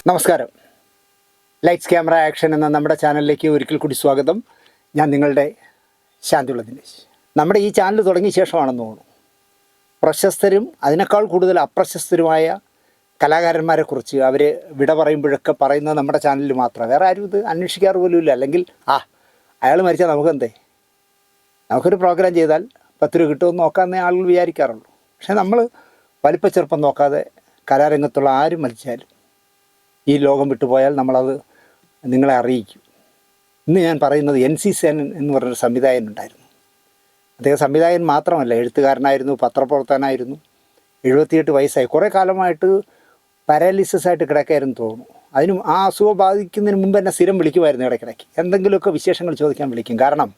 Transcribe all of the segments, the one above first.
നമസ്കാരം. Lights camera action എന്ന നമ്മുടെ ചാനലിലേക്ക് ഒരിക്കൽ കൂടി സ്വാഗതം. ഞാൻ നിങ്ങളുടെ ശാന്തിയുള്ള ദിനേശ്. നമ്മുടെ ഈ ചാനൽ തുടങ്ങിയ ശേഷമാണെന്ന് തോന്നുന്നു പ്രശസ്തരും അതിനേക്കാൾ കൂടുതൽ അപ്രശസ്തരുമായ കലാകാരന്മാരെക്കുറിച്ച് അവർ വിട പറയുമ്പോഴൊക്കെ പറയുന്നത് നമ്മുടെ ചാനലിൽ മാത്രമാണ്. വേറെ ആരും ഇത് അന്വേഷിക്കാറ് പോലും ഇല്ല. അല്ലെങ്കിൽ അയാൾ മരിച്ചാൽ നമുക്കെന്തേ, നമുക്കൊരു പ്രോഗ്രാം ചെയ്താൽ 10 രൂപ കിട്ടുമെന്ന് നോക്കാമെന്നേ ആളുകൾ വിചാരിക്കാറുള്ളൂ. പക്ഷേ നമ്മൾ വലിപ്പച്ചെറുപ്പം നോക്കാതെ കലാരംഗത്തുള്ള ആരും മരിച്ചാലും ഈ ലോകം വിട്ടുപോയാൽ നമ്മളത് നിങ്ങളെ അറിയിക്കും. ഇന്ന് ഞാൻ പറയുന്നത് NC സേനൻ എന്ന് പറഞ്ഞൊരു സംവിധായകനുണ്ടായിരുന്നു. അദ്ദേഹം സംവിധായകൻ മാത്രമല്ല, എഴുത്തുകാരനായിരുന്നു, പത്രപ്രവർത്തകനായിരുന്നു. 78 വയസ്സായി. കുറേ കാലമായിട്ട് പാരാലിസിസ് ആയിട്ട് കിടക്കായിരുന്നു തോന്നുന്നു. അതിനും ആ അസുഖം ബാധിക്കുന്നതിന് മുമ്പ് എന്നെ സ്ഥിരം വിളിക്കുമായിരുന്നു. ഇടയ്ക്കിടയ്ക്ക് എന്തെങ്കിലുമൊക്കെ വിശേഷങ്ങൾ ചോദിക്കാൻ വിളിക്കും. കാരണം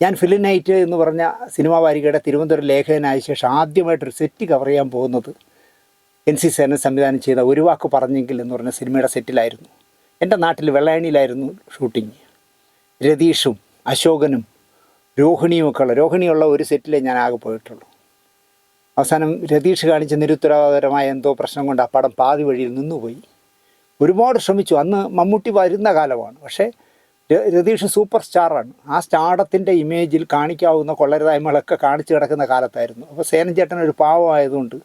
ഞാൻ ഫിലിം നൈറ്റ് എന്ന് പറഞ്ഞ സിനിമാ വാരികയുടെ തിരുവനന്തപുരം ലേഖകനായ ശേഷം ആദ്യമായിട്ടൊരു സെറ്റ് കവർ ചെയ്യാൻ പോകുന്നത് NC സേനൻ സംവിധാനം ചെയ്ത ഒരു വാക്ക് പറഞ്ഞെങ്കിൽ എന്ന് പറഞ്ഞ സിനിമയുടെ സെറ്റിലായിരുന്നു. എൻ്റെ നാട്ടിൽ വെള്ളായണിയിലായിരുന്നു ഷൂട്ടിങ്. രതീഷും അശോകനും രോഹിണിയുള്ള ഒരു സെറ്റിലേ ഞാൻ ആകെ പോയിട്ടുള്ളൂ. അവസാനം രതീഷ് കാണിച്ച നിരുത്തരവാദപരമായ എന്തോ പ്രശ്നം കൊണ്ട് ആ പടം പാതി വഴിയിൽ നിന്നുപോയി. ഒരുപാട് ശ്രമിച്ചു. അന്ന് മമ്മൂട്ടി വരുന്ന കാലമാണ്. പക്ഷേ രതീഷ് സൂപ്പർ സ്റ്റാറാണ്. ആ സ്റ്റാർഡത്തിൻ്റെ ഇമേജിൽ കാണിക്കാവുന്ന കൊള്ളരുതായ്മകളൊക്കെ കാണിച്ചു കിടക്കുന്ന കാലത്തായിരുന്നു. അപ്പോൾ സേനൻ ചേട്ടൻ ഒരു പാവമായതുകൊണ്ട്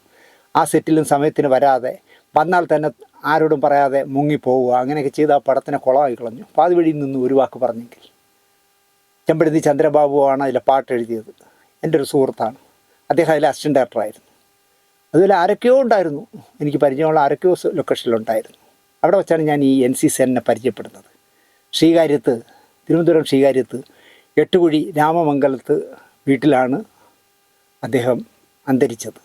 ആ സെറ്റിലും സമയത്തിന് വരാതെ, വന്നാൽ തന്നെ ആരോടും പറയാതെ മുങ്ങിപ്പോവുക, അങ്ങനെയൊക്കെ ചെയ്ത് ആ പടത്തിനെ കുളമായി കളഞ്ഞു. പാതി വഴിയിൽ നിന്ന് ഒരു വാക്ക് പറഞ്ഞെങ്കിൽ. ചെമ്പഴന്തി ചന്ദ്രബാബുവാണ് അതിലെ പാട്ട് എഴുതിയത്. എൻ്റെ ഒരു സുഹൃത്താണ്. അദ്ദേഹം അതിലെ അസിസ്റ്റൻ്റ് ഡയറക്ടറായിരുന്നു. അതുപോലെ ആരൊക്കെയോ ഉണ്ടായിരുന്നു, എനിക്ക് പരിചയമുള്ള ആരൊക്കെയോ ലൊക്കേഷനിലുണ്ടായിരുന്നു. അവിടെ വെച്ചാണ് ഞാൻ ഈ NC സേനനെ പരിചയപ്പെടുന്നത്. തിരുവനന്തപുരം ശ്രീകാര്യത്ത് 8 കുഴി രാമമംഗലത്ത് വീട്ടിലാണ് അദ്ദേഹം അന്തരിച്ചത്.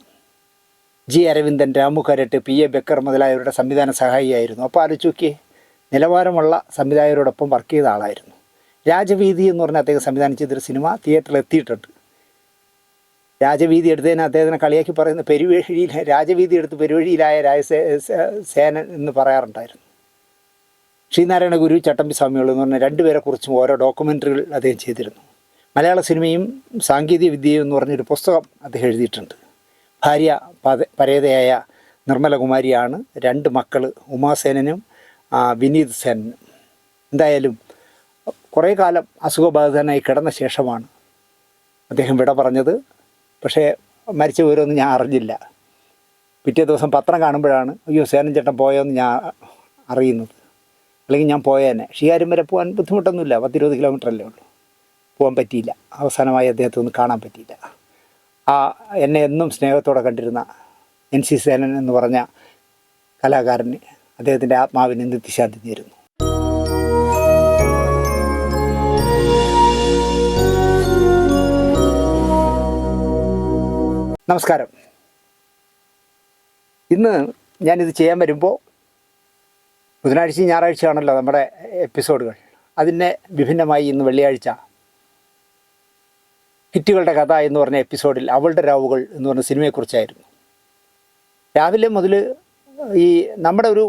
G. അരവിന്ദൻ, രാമു കരട്ട്, PA ബക്കർ മുതലായവരുടെ സംവിധാന സഹായിയായിരുന്നു. അപ്പോൾ ആലോചിച്ച് നോക്കിയേ, നിലവാരമുള്ള സംവിധായകരോടൊപ്പം വർക്ക് ചെയ്ത ആളായിരുന്നു. രാജവീതി എന്ന് പറഞ്ഞാൽ അദ്ദേഹം സംവിധാനം ചെയ്തൊരു സിനിമ തിയേറ്ററിൽ എത്തിയിട്ടുണ്ട്. രാജവീതി എടുത്തതിന് അദ്ദേഹത്തിനെ കളിയാക്കി പറയുന്ന രാജവീതി എടുത്ത് പെരുവഴിയിലായ സേനൻ എന്ന് പറയാറുണ്ടായിരുന്നു. ശ്രീനാരായണ ഗുരു, ചട്ടമ്പി സ്വാമികൾ എന്ന് പറഞ്ഞ 2 പേരെക്കുറിച്ചും ഓരോ ഡോക്യുമെൻ്ററികൾ അദ്ദേഹം ചെയ്തിരുന്നു. മലയാള സിനിമയും സാങ്കേതിക വിദ്യയും എന്ന് പറഞ്ഞൊരു പുസ്തകം അദ്ദേഹം എഴുതിയിട്ടുണ്ട്. ഭാര്യ പരേതയായ നിർമ്മലകുമാരിയാണ്. 2 മക്കൾ, ഉമാസേനനും വിനീത് സേനനും. എന്തായാലും കുറേ കാലം അസുഖബാധിതനായി കിടന്ന ശേഷമാണ് അദ്ദേഹം വിട പറഞ്ഞത്. പക്ഷേ മരിച്ച വിവരമൊന്നും ഞാൻ അറിഞ്ഞില്ല. പിറ്റേ ദിവസം പത്രം കാണുമ്പോഴാണ് അയ്യോ സേനൻ ചേട്ടൻ പോയോന്ന് ഞാൻ അറിയുന്നത്. അല്ലെങ്കിൽ ഞാൻ പോയേനെ. ഷികാര്യം വരെ പോകാൻ ബുദ്ധിമുട്ടൊന്നുമില്ല, 10-20 കിലോമീറ്ററല്ലേ ഉള്ളൂ. പോകാൻ പറ്റിയില്ല. അവസാനമായി അദ്ദേഹത്തെ ഒന്ന് കാണാൻ പറ്റിയില്ല. എന്നെ എന്നും സ്നേഹത്തോടെ കണ്ടിരുന്ന NC സേനൻ എന്ന് പറഞ്ഞ കലാകാരന് അദ്ദേഹത്തിൻ്റെ ആത്മാവിന് നിത്യശാന്തി നേരുന്നു. നമസ്കാരം. ഇന്ന് ഞാനിത് ചെയ്യാൻ വരുമ്പോൾ ബുധനാഴ്ചയും ഞായറാഴ്ചയാണല്ലോ നമ്മുടെ എപ്പിസോഡുകൾ. അതിനെ വിഭിന്നമായി ഇന്ന് വെള്ളിയാഴ്ച ഹിറ്റുകളുടെ കഥ എന്ന് പറഞ്ഞ എപ്പിസോഡിൽ അവളുടെ രാവുകൾ എന്ന് പറഞ്ഞ സിനിമയെക്കുറിച്ചായിരുന്നു. രാവിലെ മുതൽ ഈ നമ്മുടെ ഒരു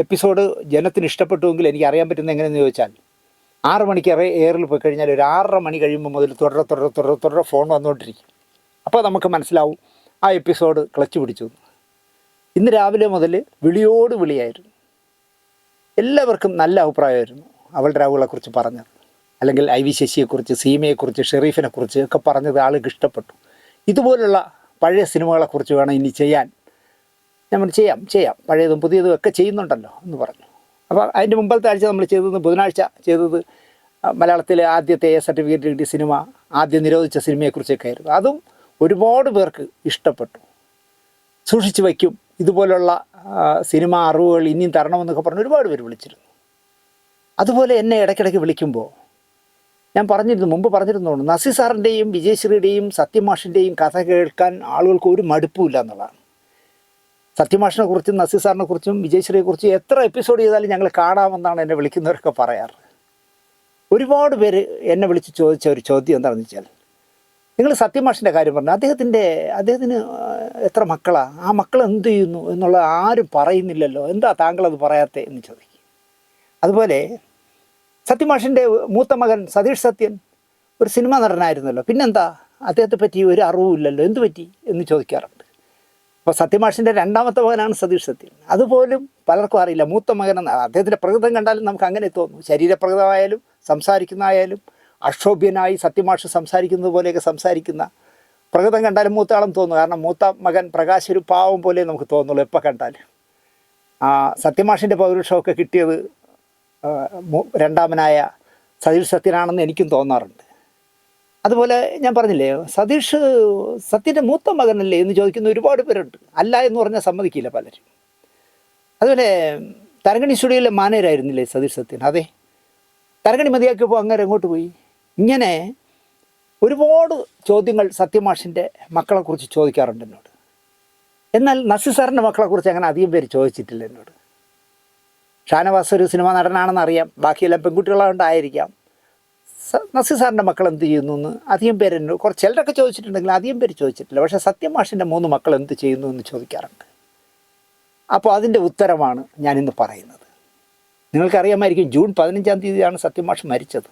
എപ്പിസോഡ് ജനത്തിന് ഇഷ്ടപ്പെട്ടുവെങ്കിൽ എനിക്ക് അറിയാൻ പറ്റുന്നത് എങ്ങനെയെന്ന് ചോദിച്ചാൽ 6 മണിക്ക് എയറിൽ പോയി കഴിഞ്ഞാൽ ഒരു 6:30 മണി കഴിയുമ്പോൾ മുതൽ തുടരെ ഫോൺ വന്നുകൊണ്ടിരിക്കും. അപ്പോൾ നമുക്ക് മനസ്സിലാവും ആ എപ്പിസോഡ് ക്ലച്ച് പിടിച്ചു. ഇന്ന് രാവിലെ മുതൽ വിളിയോട് വിളിയായിരുന്നു. എല്ലാവർക്കും നല്ല അഭിപ്രായമായിരുന്നു അവളുടെ രാവുകളെക്കുറിച്ച് പറഞ്ഞത്. അല്ലെങ്കിൽ IV ശശിയെക്കുറിച്ച്, സീമയെക്കുറിച്ച്, ഷെറീഫിനെക്കുറിച്ച് ഒക്കെ പറഞ്ഞത് ആൾക്ക് ഇഷ്ടപ്പെട്ടു. ഇതുപോലുള്ള പഴയ സിനിമകളെക്കുറിച്ച് വേണം ഇനി ചെയ്യാൻ. നമ്മൾ ചെയ്യാം പഴയതും പുതിയതും ഒക്കെ ചെയ്യുന്നുണ്ടല്ലോ എന്ന് പറഞ്ഞു. അപ്പോൾ അതിൻ്റെ മുമ്പത്തെ ആഴ്ച നമ്മൾ ചെയ്തത്, ബുധനാഴ്ച ചെയ്തത് മലയാളത്തിലെ ആദ്യത്തെ A സർട്ടിഫിക്കറ്റ് കിട്ടിയ സിനിമ, ആദ്യം നിരോധിച്ച സിനിമയെക്കുറിച്ചൊക്കെ ആയിരുന്നു. അതും ഒരുപാട് പേർക്ക് ഇഷ്ടപ്പെട്ടു. സൂക്ഷിച്ച് വയ്ക്കും, ഇതുപോലുള്ള സിനിമ അറിവുകൾ ഇനിയും തരണമെന്നൊക്കെ പറഞ്ഞ് ഒരുപാട് പേര് വിളിച്ചിരുന്നു. അതുപോലെ എന്നെ ഇടയ്ക്കിടയ്ക്ക് വിളിക്കുമ്പോൾ ഞാൻ മുമ്പ് പറഞ്ഞിരുന്നു, നസീർ സാറിൻ്റെയും വിജയശ്രീയുടെയും സത്യമാഷിൻ്റെയും കഥ കേൾക്കാൻ ആളുകൾക്ക് ഒരു മടുപ്പുമില്ല എന്നുള്ളതാണ്. സത്യമാഷിനെ കുറിച്ചും നസീർ സാറിനെ കുറിച്ചും വിജയശ്രീയെക്കുറിച്ചും എത്ര എപ്പിസോഡ് ചെയ്താലും ഞങ്ങൾ കാണാമെന്നാണ് എന്നെ വിളിക്കുന്നവരൊക്കെ പറയാറ്. ഒരുപാട് പേര് എന്നെ വിളിച്ച് ചോദിച്ച ഒരു ചോദ്യം എന്താണെന്ന് വെച്ചാൽ, നിങ്ങൾ സത്യമാഷിൻ്റെ കാര്യം പറഞ്ഞു, അദ്ദേഹത്തിന് എത്ര മക്കളാണ്, ആ മക്കൾ എന്ത് ചെയ്യുന്നു എന്നുള്ളത് ആരും പറയുന്നില്ലല്ലോ, എന്താ താങ്കളത് പറയാത്തേ എന്ന് ചോദിക്കും. അതുപോലെ സത്യമാഷിൻ്റെ മൂത്ത മകൻ സതീഷ് സത്യൻ ഒരു സിനിമ നടനായിരുന്നല്ലോ, പിന്നെന്താ അദ്ദേഹത്തെ പറ്റി ഒരു അറിവുമില്ലല്ലോ, എന്ത് പറ്റി എന്ന് ചോദിക്കാറുണ്ട്. അപ്പോൾ സത്യമാഷിൻ്റെ രണ്ടാമത്തെ മകനാണ് സതീഷ് സത്യൻ. അതുപോലും പലർക്കും അറിയില്ല. മൂത്ത മകനെന്ന് അദ്ദേഹത്തിൻ്റെ പ്രകൃതം കണ്ടാലും നമുക്ക് അങ്ങനെ തോന്നും. ശരീരപ്രകൃതമായാലും സംസാരിക്കുന്നതായാലും അക്ഷോഭ്യനായി സത്യമാഷ് സംസാരിക്കുന്നത് പോലെയൊക്കെ സംസാരിക്കുന്ന പ്രകൃതം കണ്ടാലും മൂത്താളം തോന്നും. കാരണം മൂത്ത മകൻ പ്രകാശ് ഒരു പാവം പോലെ നമുക്ക് തോന്നുള്ളൂ എപ്പോൾ കണ്ടാലും. സത്യമാഷിൻ്റെ പൗരുഷമൊക്കെ കിട്ടിയത് രണ്ടാമനായ സതീഷ് സത്യനാണെന്ന് എനിക്കും തോന്നാറുണ്ട്. അതുപോലെ ഞാൻ പറഞ്ഞില്ലേ, സത്യൻ്റെ മൂത്ത മകനല്ലേ എന്ന് ചോദിക്കുന്ന ഒരുപാട് പേരുണ്ട്. അല്ല എന്ന് പറഞ്ഞാൽ സമ്മതിക്കില്ല പലരും. അതുപോലെ തരങ്കണി സ്റ്റുഡിയോയിലെ മാനേജരായിരുന്നില്ലേ സതീഷ് സത്യൻ? അതെ. തരങ്കണി മതിയാക്കിയപ്പോൾ അങ്ങനെ എങ്ങോട്ട് പോയി? ഇങ്ങനെ ഒരുപാട് ചോദ്യങ്ങൾ സത്യമാഷിൻ്റെ മക്കളെക്കുറിച്ച് ചോദിക്കാറുണ്ട് എന്നോട്. എന്നാൽ നസീർ സാറിൻ്റെ മക്കളെക്കുറിച്ച് അങ്ങനെ അധികം പേര് ചോദിച്ചിട്ടില്ല എന്നോട്. ഷാനവാസ് ഒരു സിനിമാ നടനാണെന്ന് അറിയാം, ബാക്കിയെല്ലാം പെൺകുട്ടികളാണ്ടായിരിക്കാം. നസീർ സാറിൻ്റെ മക്കൾ എന്ത് ചെയ്യുന്നു എന്ന് അധികം പേര് എന്നോട് ചിലരൊക്കെ ചോദിച്ചിട്ടുണ്ടെങ്കിൽ അധികം പേര് ചോദിച്ചിട്ടില്ല. പക്ഷേ സത്യമാഷിൻ്റെ 3 മക്കൾ എന്ത് ചെയ്യുന്നു എന്ന് ചോദിക്കാറുണ്ട്. അപ്പോൾ അതിൻ്റെ ഉത്തരമാണ് ഞാനിന്ന് പറയുന്നത്. നിങ്ങൾക്കറിയാമായിരിക്കും, ജൂൺ 15-ാം തീയതിയാണ് സത്യമാഷ് മരിച്ചത്.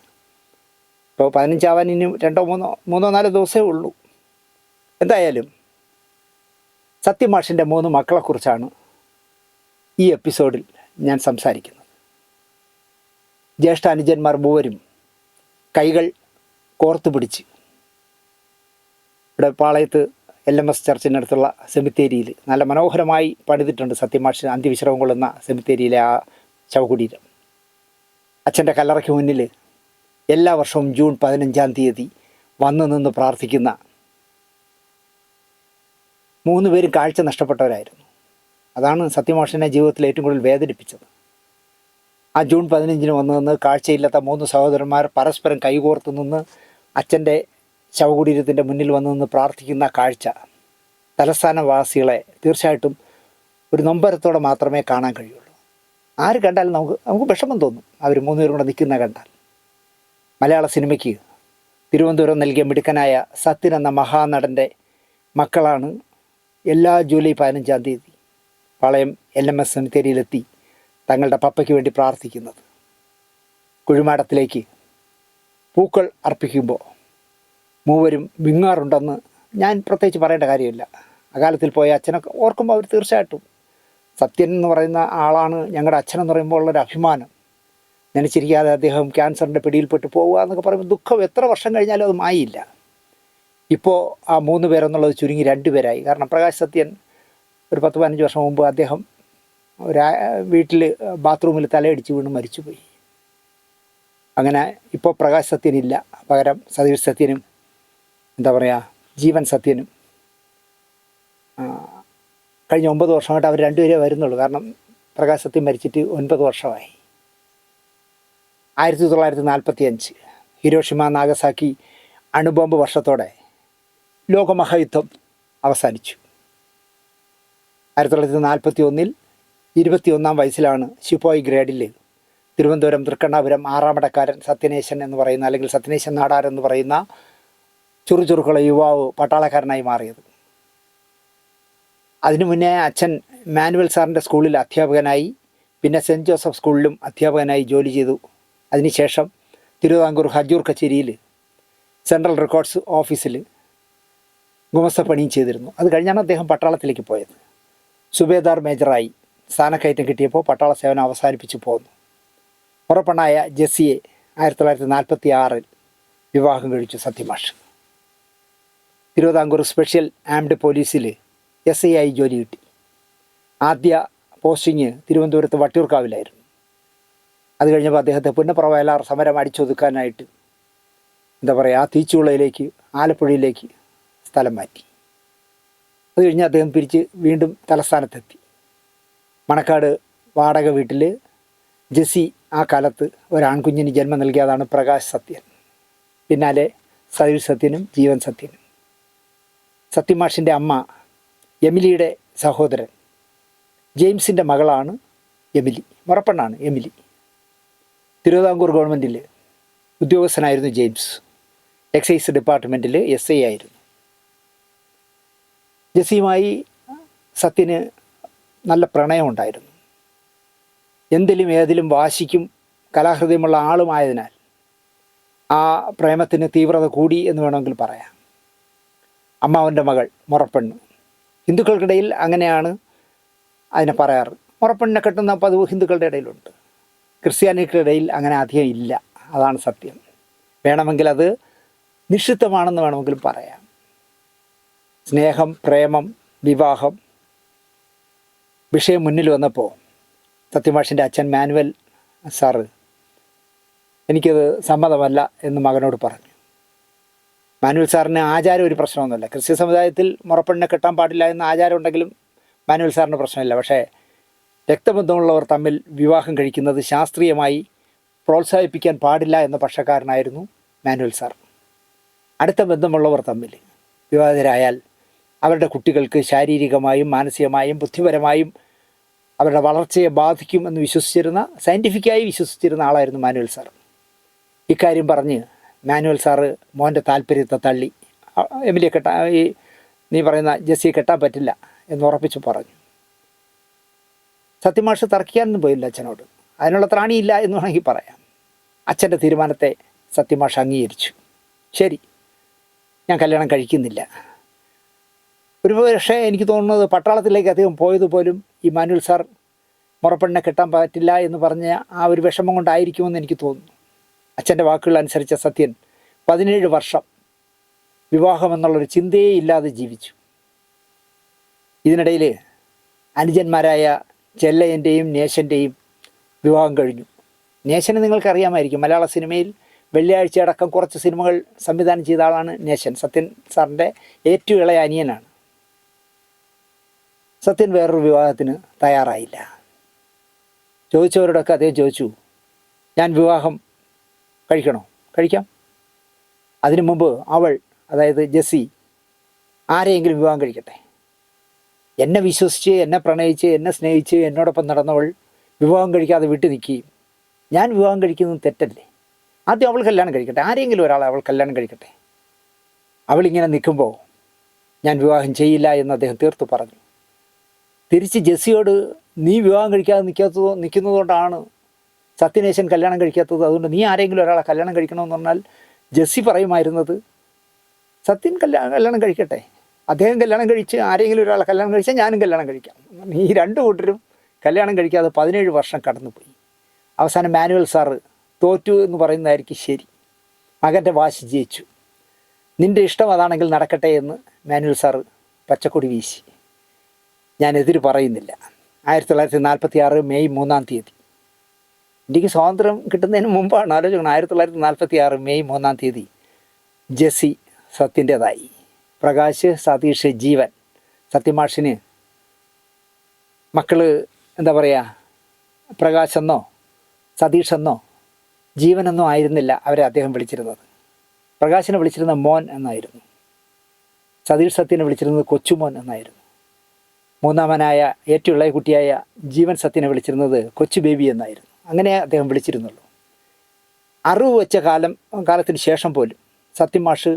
ഇപ്പോൾ 15 ഇനി 2-3-4 ദിവസമേ ഉള്ളൂ. എന്തായാലും സത്യമാഷിൻ്റെ 3 മക്കളെക്കുറിച്ചാണ് ഈ എപ്പിസോഡിൽ ഞാൻ സംസാരിക്കുന്നത്. ജ്യേഷ്ഠ അനുജന്മാർ മൂവരും കൈകൾ കോർത്തു പിടിച്ച് ഇവിടെ പാളയത്ത് LMS ചർച്ചിനടുത്തുള്ള സെമിത്തേരിയിൽ നല്ല മനോഹരമായി പണിതിട്ടുണ്ട് സത്യമാഷ് അന്ത്യവിശ്രമം കൊള്ളുന്ന സെമിത്തേരിയിലെ ആ ശവകുടീരം. അച്ഛൻ്റെ കല്ലറയ്ക്ക് മുന്നിൽ എല്ലാ വർഷവും ജൂൺ 15-ാം തീയതി വന്നു നിന്ന് പ്രാർത്ഥിക്കുന്ന 3 പേരും കാഴ്ച നഷ്ടപ്പെട്ടവരായിരുന്നു. അതാണ് സത്യമാഷിനെ ജീവിതത്തിൽ ഏറ്റവും കൂടുതൽ വേദനിപ്പിച്ചത്. ആ ജൂൺ 15-ന് വന്നു നിന്ന് കാഴ്ചയില്ലാത്ത 3 സഹോദരന്മാർ പരസ്പരം കൈകോർത്ത് നിന്ന് അച്ഛൻ്റെ ശവകുടീരത്തിൻ്റെ മുന്നിൽ വന്നു നിന്ന് പ്രാർത്ഥിക്കുന്ന കാഴ്ച തലസ്ഥാനവാസികളെ തീർച്ചയായിട്ടും ഒരു നൊമ്പരത്തോടെ മാത്രമേ കാണാൻ കഴിയുള്ളൂ. ആര് കണ്ടാലും നമുക്ക് വിഷമം തോന്നും അവർ 3 പേരും കൂടെ നിൽക്കുന്ന കണ്ടാൽ. മലയാള സിനിമയ്ക്ക് തിരുവനന്തപുരം നൽകിയ മിടുക്കനായ സത്യൻ എന്ന മഹാനടൻ്റെ മക്കളാണ് എല്ലാ ജൂലൈ 15-ാം തീയതി പാളയം LMS സെമിത്തേരിയിലെത്തി തങ്ങളുടെ പപ്പയ്ക്ക് വേണ്ടി പ്രാർത്ഥിക്കുന്നത്. കുഴിമാടത്തിലേക്ക് പൂക്കൾ അർപ്പിക്കുമ്പോൾ മൂവരും വിങ്ങാറുണ്ടെന്ന് ഞാൻ പ്രത്യേകിച്ച് പറയേണ്ട കാര്യമില്ല. അകാലത്തിൽ പോയ അച്ഛനൊക്കെ ഓർക്കുമ്പോൾ അവർ തീർച്ചയായിട്ടും സത്യൻ എന്ന് പറയുന്ന ആളാണ് ഞങ്ങളുടെ അച്ഛനെന്ന് പറയുമ്പോൾ ഉള്ളൊരു അഭിമാനം. നനച്ചിരിക്കാതെ അദ്ദേഹം ക്യാൻസറിൻ്റെ പിടിയിൽപ്പെട്ട് പോവുക എന്നൊക്കെ പറയുമ്പോൾ ദുഃഖം എത്ര വർഷം കഴിഞ്ഞാലും അത് മായില്ല. ഇപ്പോൾ ആ 3 പേരെന്നുള്ളത് ചുരുങ്ങി 2 പേരായി. കാരണം പ്രകാശ് സത്യൻ ഒരു 10-15 വർഷം മുമ്പ് അദ്ദേഹം വീട്ടിൽ ബാത്റൂമിൽ തലയടിച്ച് വീണ് മരിച്ചുപോയി. അങ്ങനെ ഇപ്പോൾ പ്രകാശ് സത്യനില്ല, പകരം സതീഷ് സത്യനും ജീവൻ സത്യനും കഴിഞ്ഞ 9 വർഷമായിട്ട് അവർ 2 പേരേ വരുന്നുള്ളൂ. കാരണം പ്രകാശ് സത്യൻ മരിച്ചിട്ട് 9 വർഷമായി. 1945 ഹിരോഷിമ നാഗസാക്കി അണുബോംബ് വർഷത്തോടെ ലോകമഹായുദ്ധം അവസാനിച്ചു. 1941 21-ാം വയസ്സിലാണ് ശിപ്പോയി ഗ്രേഡിൽ തിരുവനന്തപുരം തൃക്കണ്ണാപുരം 6-മടക്കാരൻ സത്യനേശൻ എന്ന് പറയുന്ന, അല്ലെങ്കിൽ സത്യനേശൻ നാടാർ എന്ന് പറയുന്ന ചുറുചുറുക്കുള്ള യുവാവ് പട്ടാളക്കാരനായി മാറിയത്. അതിനു മുന്നേ അച്ഛൻ മാനുവൽ സാറിൻ്റെ സ്കൂളിൽ അധ്യാപകനായി, പിന്നെ സെൻറ്റ് ജോസഫ് സ്കൂളിലും അധ്യാപകനായി ജോലി ചെയ്തു. അതിനുശേഷം തിരുവിതാംകൂർ ഹജൂർ കച്ചേരിയിൽ സെൻട്രൽ റെക്കോർഡ്സ് ഓഫീസിൽ ഗുമസ്തപ്പണിയും ചെയ്തിരുന്നു. അത് കഴിഞ്ഞാണ് അദ്ദേഹം പട്ടാളത്തിലേക്ക് പോയത്. സുബേദാർ മേജറായി സ്ഥാനക്കയറ്റം കിട്ടിയപ്പോൾ പട്ടാള സേവനം അവസാനിപ്പിച്ചു പോന്നു. മുറപ്പെണ്ണായ ജെസ്സിയെ 1946 വിവാഹം കഴിച്ചു സത്യമാഷ്. തിരുവിതാംകൂർ സ്പെഷ്യൽ ആംഡ് പോലീസിൽ SI ആയി ജോലി കിട്ടി. ആദ്യ പോസ്റ്റിങ് തിരുവനന്തപുരത്ത് വട്ടിയൂർക്കാവിലായിരുന്നു. അത് കഴിഞ്ഞപ്പോൾ അദ്ദേഹത്തെ പുന്നപ്രവയലാർ സമരം അടിച്ചൊതുക്കാനായിട്ട് ആ തീച്ചുളയിലേക്ക്, ആലപ്പുഴയിലേക്ക് സ്ഥലം മാറ്റി. അത് കഴിഞ്ഞ് അദ്ദേഹം വീണ്ടും തലസ്ഥാനത്തെത്തി. മണക്കാട് വാടക വീട്ടിൽ ജെസ്സി ആ കാലത്ത് ഒരാൺകുഞ്ഞിന് ജന്മം നൽകിയതാണ് പ്രകാശ് സത്യൻ. പിന്നാലെ സതീഷ് സത്യനും ജീവൻ സത്യനും. സത്യമാഷിൻ്റെ അമ്മ എമിലിയുടെ സഹോദരൻ ജെയിംസിൻ്റെ മകളാണ് എമിലി, മുറപ്പെണ്ണാണ് എമിലി. തിരുവിതാംകൂർ ഗവൺമെൻറ്റിൽ ഉദ്യോഗസ്ഥനായിരുന്നു ജെയിംസ്. എക്സൈസ് ഡിപ്പാർട്ട്മെൻറ്റിൽ SI ആയിരുന്നു. ജെസ്സിയുമായി സത്യന് നല്ല പ്രണയമുണ്ടായിരുന്നു. എന്തിലും ഏതിലും വാശിക്കും കലാഹൃദയമുള്ള ആളുമായതിനാൽ ആ പ്രേമത്തിന് തീവ്രത കൂടി എന്ന് വേണമെങ്കിൽ പറയാം. അമ്മാവൻ്റെ മകൾ മുറപ്പെണ്ണ് ഹിന്ദുക്കൾക്കിടയിൽ അങ്ങനെയാണ് അതിനെ പറയാറ്. മുറപ്പെണ്ണിനെ കെട്ടുന്ന പതിവ് ഹിന്ദുക്കളുടെ ഇടയിലുണ്ട്. ക്രിസ്ത്യാനികളുടെ ഇടയിൽ അങ്ങനെ അധികം ഇല്ല. അതാണ് സത്യം. വേണമെങ്കിൽ അത് നിഷിദ്ധമാണെന്ന് വേണമെങ്കിലും പറയാം. സ്നേഹം, പ്രേമം, വിവാഹം വിഷയം മുന്നിൽ വന്നപ്പോൾ സത്യമാഷിൻ്റെ അച്ഛൻ മാനുവൽ സാറ് എനിക്കത് സമ്മതമല്ല എന്ന് മകനോട് പറഞ്ഞു. മാനുവൽ സാറിന് ആചാരം ഒരു പ്രശ്നമൊന്നുമില്ല. ക്രിസ്ത്യ സമുദായത്തിൽ മുറപ്പെണ്ണിനെ കെട്ടാൻ പാടില്ല എന്ന ആചാരം ഉണ്ടെങ്കിലും മാനുവൽ സാറിന് പ്രശ്നമില്ല. പക്ഷേ രക്തബന്ധമുള്ളവർ തമ്മിൽ വിവാഹം കഴിക്കുന്നത് ശാസ്ത്രീയമായി പ്രോത്സാഹിപ്പിക്കാൻ പാടില്ല എന്ന പക്ഷക്കാരനായിരുന്നു മാനുവൽ സാർ. അടുത്ത ബന്ധമുള്ളവർ തമ്മിൽ വിവാഹിതരായാൽ അവരുടെ കുട്ടികൾക്ക് ശാരീരികമായും മാനസികമായും ബുദ്ധിപരമായും അവരുടെ വളർച്ചയെ ബാധിക്കുമെന്ന് വിശ്വസിച്ചിരുന്ന, സയൻറ്റിഫിക്കായി വിശ്വസിച്ചിരുന്ന ആളായിരുന്നു മാനുവൽ സാർ. ഇക്കാര്യം പറഞ്ഞ് മാനുവൽ സാറ് മോൻ്റെ താല്പര്യത്തെ തള്ളി. എമിലിയെ ഈ നീ പറയുന്ന ജെസ്സിയെ കെട്ടാൻ പറ്റില്ല എന്ന് ഉറപ്പിച്ച് പറഞ്ഞു. സത്യമാഷ് തർക്കിക്കാനൊന്നും പോയില്ല അച്ഛനോട്. അതിനുള്ള ത്രാണിയില്ല എന്ന് വേണമെങ്കിൽ പറയാം. അച്ഛൻ്റെ തീരുമാനത്തെ സത്യമാഷ് അംഗീകരിച്ചു. ശരി, ഞാൻ കല്യാണം കഴിക്കുന്നില്ല. ഒരു പക്ഷേ എനിക്ക് തോന്നുന്നത് പട്ടാളത്തിലേക്ക് അദ്ദേഹം പോയതുപോലും ഈ മാനുവൽ സാർ മുറപ്പെണ്ണിനെ കെട്ടാൻ പറ്റില്ല എന്ന് പറഞ്ഞ ആ ഒരു വിഷമം കൊണ്ടായിരിക്കുമെന്ന് എനിക്ക് തോന്നുന്നു. അച്ഛൻ്റെ വാക്കുകൾ അനുസരിച്ച സത്യൻ 17 വർഷം വിവാഹമെന്നുള്ളൊരു ചിന്തയേ ഇല്ലാതെ ജീവിച്ചു. ഇതിനിടയിൽ അനുജന്മാരായ ചെല്ലയൻ്റെയും നേശൻ്റെയും വിവാഹം കഴിഞ്ഞു. നേശനെ നിങ്ങൾക്കറിയാമായിരിക്കും. മലയാള സിനിമയിൽ വെള്ളിയാഴ്ച അടക്കം കുറച്ച് സിനിമകൾ സംവിധാനം ചെയ്ത ആളാണ് നേശൻ. സത്യൻ സാറിൻ്റെ ഏറ്റവും ഇളയ അനിയനാണ്. സത്യൻ വേറൊരു വിവാഹത്തിന് തയ്യാറായില്ല. ചോദിച്ചവരോടൊക്കെ അദ്ദേഹം ചോദിച്ചു, ഞാൻ വിവാഹം കഴിക്കണോ? കഴിക്കാം. അതിനു മുമ്പ് അവൾ, അതായത് ജെസ്സി, ആരെയെങ്കിലും വിവാഹം കഴിക്കട്ടെ. എന്നെ വിശ്വസിച്ച്, എന്നെ പ്രണയിച്ച്, എന്നെ സ്നേഹിച്ച് എന്നോടൊപ്പം നടന്നവൾ വിവാഹം കഴിക്കാതെ വിട്ടു നിൽക്കുകയും ഞാൻ വിവാഹം കഴിക്കുന്നത് തെറ്റല്ലേ? ആദ്യം അവൾ കല്യാണം കഴിക്കട്ടെ, ആരെങ്കിലും ഒരാളെ അവൾ കല്യാണം കഴിക്കട്ടെ. അവളിങ്ങനെ നിൽക്കുമ്പോൾ ഞാൻ വിവാഹം ചെയ്യില്ല എന്ന് അദ്ദേഹം തീർത്തു പറഞ്ഞു. തിരിച്ച് ജെസ്സിയോട് നീ വിവാഹം കഴിക്കാതെ നിൽക്കുന്നതുകൊണ്ടാണ് സത്യനേശൻ കല്യാണം കഴിക്കാത്തത്, അതുകൊണ്ട് നീ ആരെങ്കിലും ഒരാളെ കല്യാണം കഴിക്കണമെന്ന് പറഞ്ഞാൽ ജെസ്സി പറയുമായിരുന്നത് സത്യൻ കല്യാണം കഴിക്കട്ടെ, അദ്ദേഹം കല്യാണം കഴിച്ച് ആരെങ്കിലും ഒരാളെ കല്യാണം കഴിച്ചാൽ ഞാനും കല്യാണം കഴിക്കാം. ഈ രണ്ട് കൂട്ടരും കല്യാണം കഴിക്കാതെ 17 വർഷം കടന്നുപോയി. അവസാനം മാനുവൽ സാറ് തോറ്റു എന്ന് പറയുന്നതായിരിക്കും ശരി. മകൻ്റെ വാശി ജയിച്ചു. നിൻ്റെ ഇഷ്ടം അതാണെങ്കിൽ നടക്കട്ടെ എന്ന് മാനുവൽ സാറ് പച്ചക്കൊടി വീശി. ഞാൻ എതിര് പറയുന്നില്ല. 1946 മെയ് 3 ഇന്ത്യക്ക് സ്വാതന്ത്ര്യം കിട്ടുന്നതിന് മുമ്പാണ്. ആലോചിക്കണം, 1946 മെയ് 3 ജെസ്സി സത്യൻ്റേതായി. പ്രകാശ്, സതീഷ്, ജീവൻ. സത്യമാഷിന് മക്കൾ എന്താ പറയുക, പ്രകാശെന്നോ സതീഷെന്നോ ജീവനെന്നോ ആയിരുന്നില്ല അവരെ അദ്ദേഹം വിളിച്ചിരുന്നത്. പ്രകാശിനെ വിളിച്ചിരുന്നത് മോൻ എന്നായിരുന്നു. സതീഷ് സത്യനെ വിളിച്ചിരുന്നത് കൊച്ചുമോൻ എന്നായിരുന്നു. മൂന്നാമനായ ഏറ്റവും ഇളയ കുട്ടിയായ ജീവൻ സത്യനെ വിളിച്ചിരുന്നത് കൊച്ചു ബേബി എന്നായിരുന്നു. അങ്ങനെ അദ്ദേഹം വിളിച്ചിരുന്നുള്ളൂ. അറിവ് വെച്ച കാലത്തിന് ശേഷം പോലും സത്യമാഷ്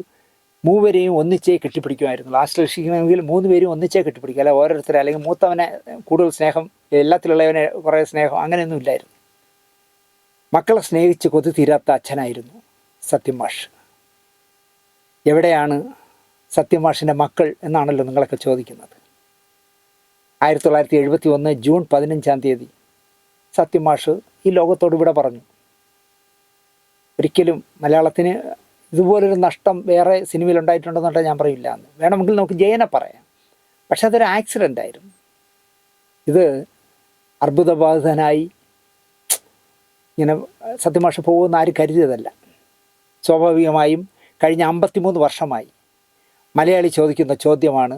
മൂവരെയും ഒന്നിച്ചേ കെട്ടിപ്പിടിക്കുമായിരുന്നു. ആശ്ലേഷിക്കണമെങ്കിൽ 3 പേരും ഒന്നിച്ചേ കെട്ടിപ്പിടിക്കുക, അല്ല ഓരോരുത്തരെ, അല്ലെങ്കിൽ മൂത്തവനെ കൂടുതൽ സ്നേഹം, എല്ലാത്തിലുള്ളവനെ കുറേ സ്നേഹം, അങ്ങനെയൊന്നും ഇല്ലായിരുന്നു. മക്കളെ സ്നേഹിച്ച് കൊതി തീരാത്ത അച്ഛനായിരുന്നു സത്യമാഷ്. എവിടെയാണ് സത്യമാഷിൻ്റെ മക്കൾ എന്നാണല്ലോ നിങ്ങളൊക്കെ ചോദിക്കുന്നത്. 1971 ജൂൺ 15 സത്യമാഷ് ഈ ലോകത്തോട് ഇവിടെ പറഞ്ഞു. ഒരിക്കലും മലയാളത്തിന് ഇതുപോലൊരു നഷ്ടം വേറെ സിനിമയിൽ ഉണ്ടായിട്ടുണ്ടെന്നുണ്ടെങ്കിൽ ഞാൻ പറയില്ല എന്ന്. വേണമെങ്കിൽ നമുക്ക് ജയനെ പറയാം. പക്ഷെ അതൊരു ആക്സിഡൻ്റ് ആയിരുന്നു. ഇത് അർബുദബാധിതനായി ഇങ്ങനെ സത്യമാഷ് പോകുമെന്ന് ആരും കരുതിയതല്ല. സ്വാഭാവികമായും കഴിഞ്ഞ 53 വർഷമായി മലയാളി ചോദിക്കുന്ന ചോദ്യമാണ്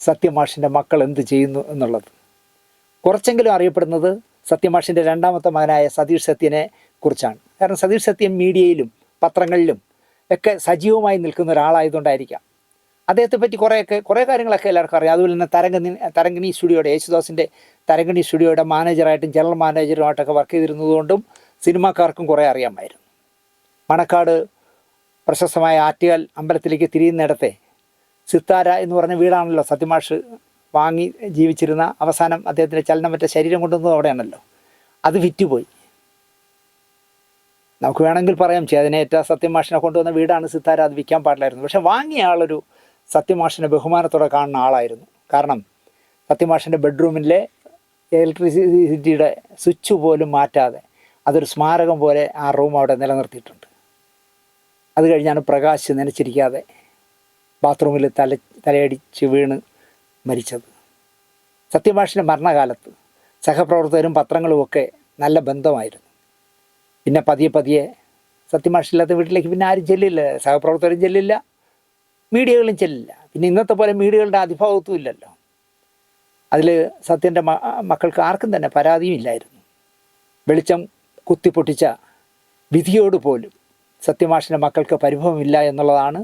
സത്യമാഷിൻ്റെ മക്കൾ എന്ത് ചെയ്യുന്നു എന്നുള്ളത്. കുറച്ചെങ്കിലും അറിയപ്പെടുന്നത് സത്യമാഷിൻ്റെ രണ്ടാമത്തെ മകനായ സതീഷ് സത്യനെ കുറിച്ചാണ്. കാരണം സതീഷ് സത്യൻ മീഡിയയിലും പത്രങ്ങളിലും ഒക്കെ സജീവമായി നിൽക്കുന്ന ഒരാളായതുകൊണ്ടായിരിക്കാം. അദ്ദേഹത്തെ പറ്റി കുറേ കാര്യങ്ങളൊക്കെ എല്ലാവർക്കും അറിയാം. അതുപോലെ തന്നെ തരംഗിണി സ്റ്റുഡിയോയുടെ, യേശുദാസിൻ്റെ തരംഗിണി സ്റ്റുഡിയോയുടെ മാനേജറായിട്ടും ജനറൽ മാനേജറുമായിട്ടൊക്കെ വർക്ക് ചെയ്തിരുന്നതുകൊണ്ടും സിനിമാക്കാർക്കും കുറേ അറിയാമായിരുന്നു. മണക്കാട് പ്രശസ്തമായ ആറ്റുകാൽ അമ്പലത്തിലേക്ക് തിരിയുന്നിടത്തെ സിത്താര എന്ന് പറഞ്ഞ വീടാണല്ലോ സത്യമാഷ് വാങ്ങി ജീവിച്ചിരുന്ന. അവസാനം അദ്ദേഹത്തിൻ്റെ ചലനമറ്റ ശരീരം കൊണ്ടുവന്നത് അവിടെയാണല്ലോ. അത് വിറ്റുപോയി. നമുക്ക് വേണമെങ്കിൽ പറയാം ചേതനയേറ്റ സത്യമാഷിനെ കൊണ്ടുവന്ന വീടാണ് സിത്താര, അത് വിൽക്കാൻ പാടില്ലായിരുന്നു. പക്ഷെ വാങ്ങിയ ആളൊരു സത്യമാഷിനെ ബഹുമാനത്തോടെ കാണുന്ന ആളായിരുന്നു. കാരണം സത്യമാഷിൻ്റെ ബെഡ്റൂമിലെ ഇലക്ട്രിസിറ്റിയുടെ സ്വിച്ച് പോലും മാറ്റാതെ അതൊരു സ്മാരകം പോലെ ആ റൂം അവിടെ നിലനിർത്തിയിട്ടുണ്ട്. അത് കഴിഞ്ഞാണ് പ്രകാശ് നനച്ചിരിക്കാതെ ബാത്റൂമിൽ തലയടിച്ച് വീണ് മരിച്ചത്. സത്യമാഷിൻ്റെ മരണകാലത്ത് സഹപ്രവർത്തകരും പത്രങ്ങളുമൊക്കെ നല്ല ബന്ധമായിരുന്നു. പിന്നെ പതിയെ സത്യമാഷില്ലാത്ത വീട്ടിലേക്ക് പിന്നെ ആരും ചെല്ലില്ല, സഹപ്രവർത്തകരും ചെല്ലില്ല, മീഡിയകളും ചെല്ലില്ല. പിന്നെ ഇന്നത്തെ പോലെ മീഡിയകളുടെ അതിഭാവത്വം ഇല്ലല്ലോ. അതിൽ സത്യൻ്റെ മക്കൾക്ക് ആർക്കും തന്നെ പരാതിയും ഇല്ലായിരുന്നു. വെളിച്ചം കുത്തിപ്പൊട്ടിച്ച വിധിയോട് പോലും സത്യമാഷിൻ്റെ മക്കൾക്ക് പരിഭവമില്ല എന്നുള്ളതാണ്.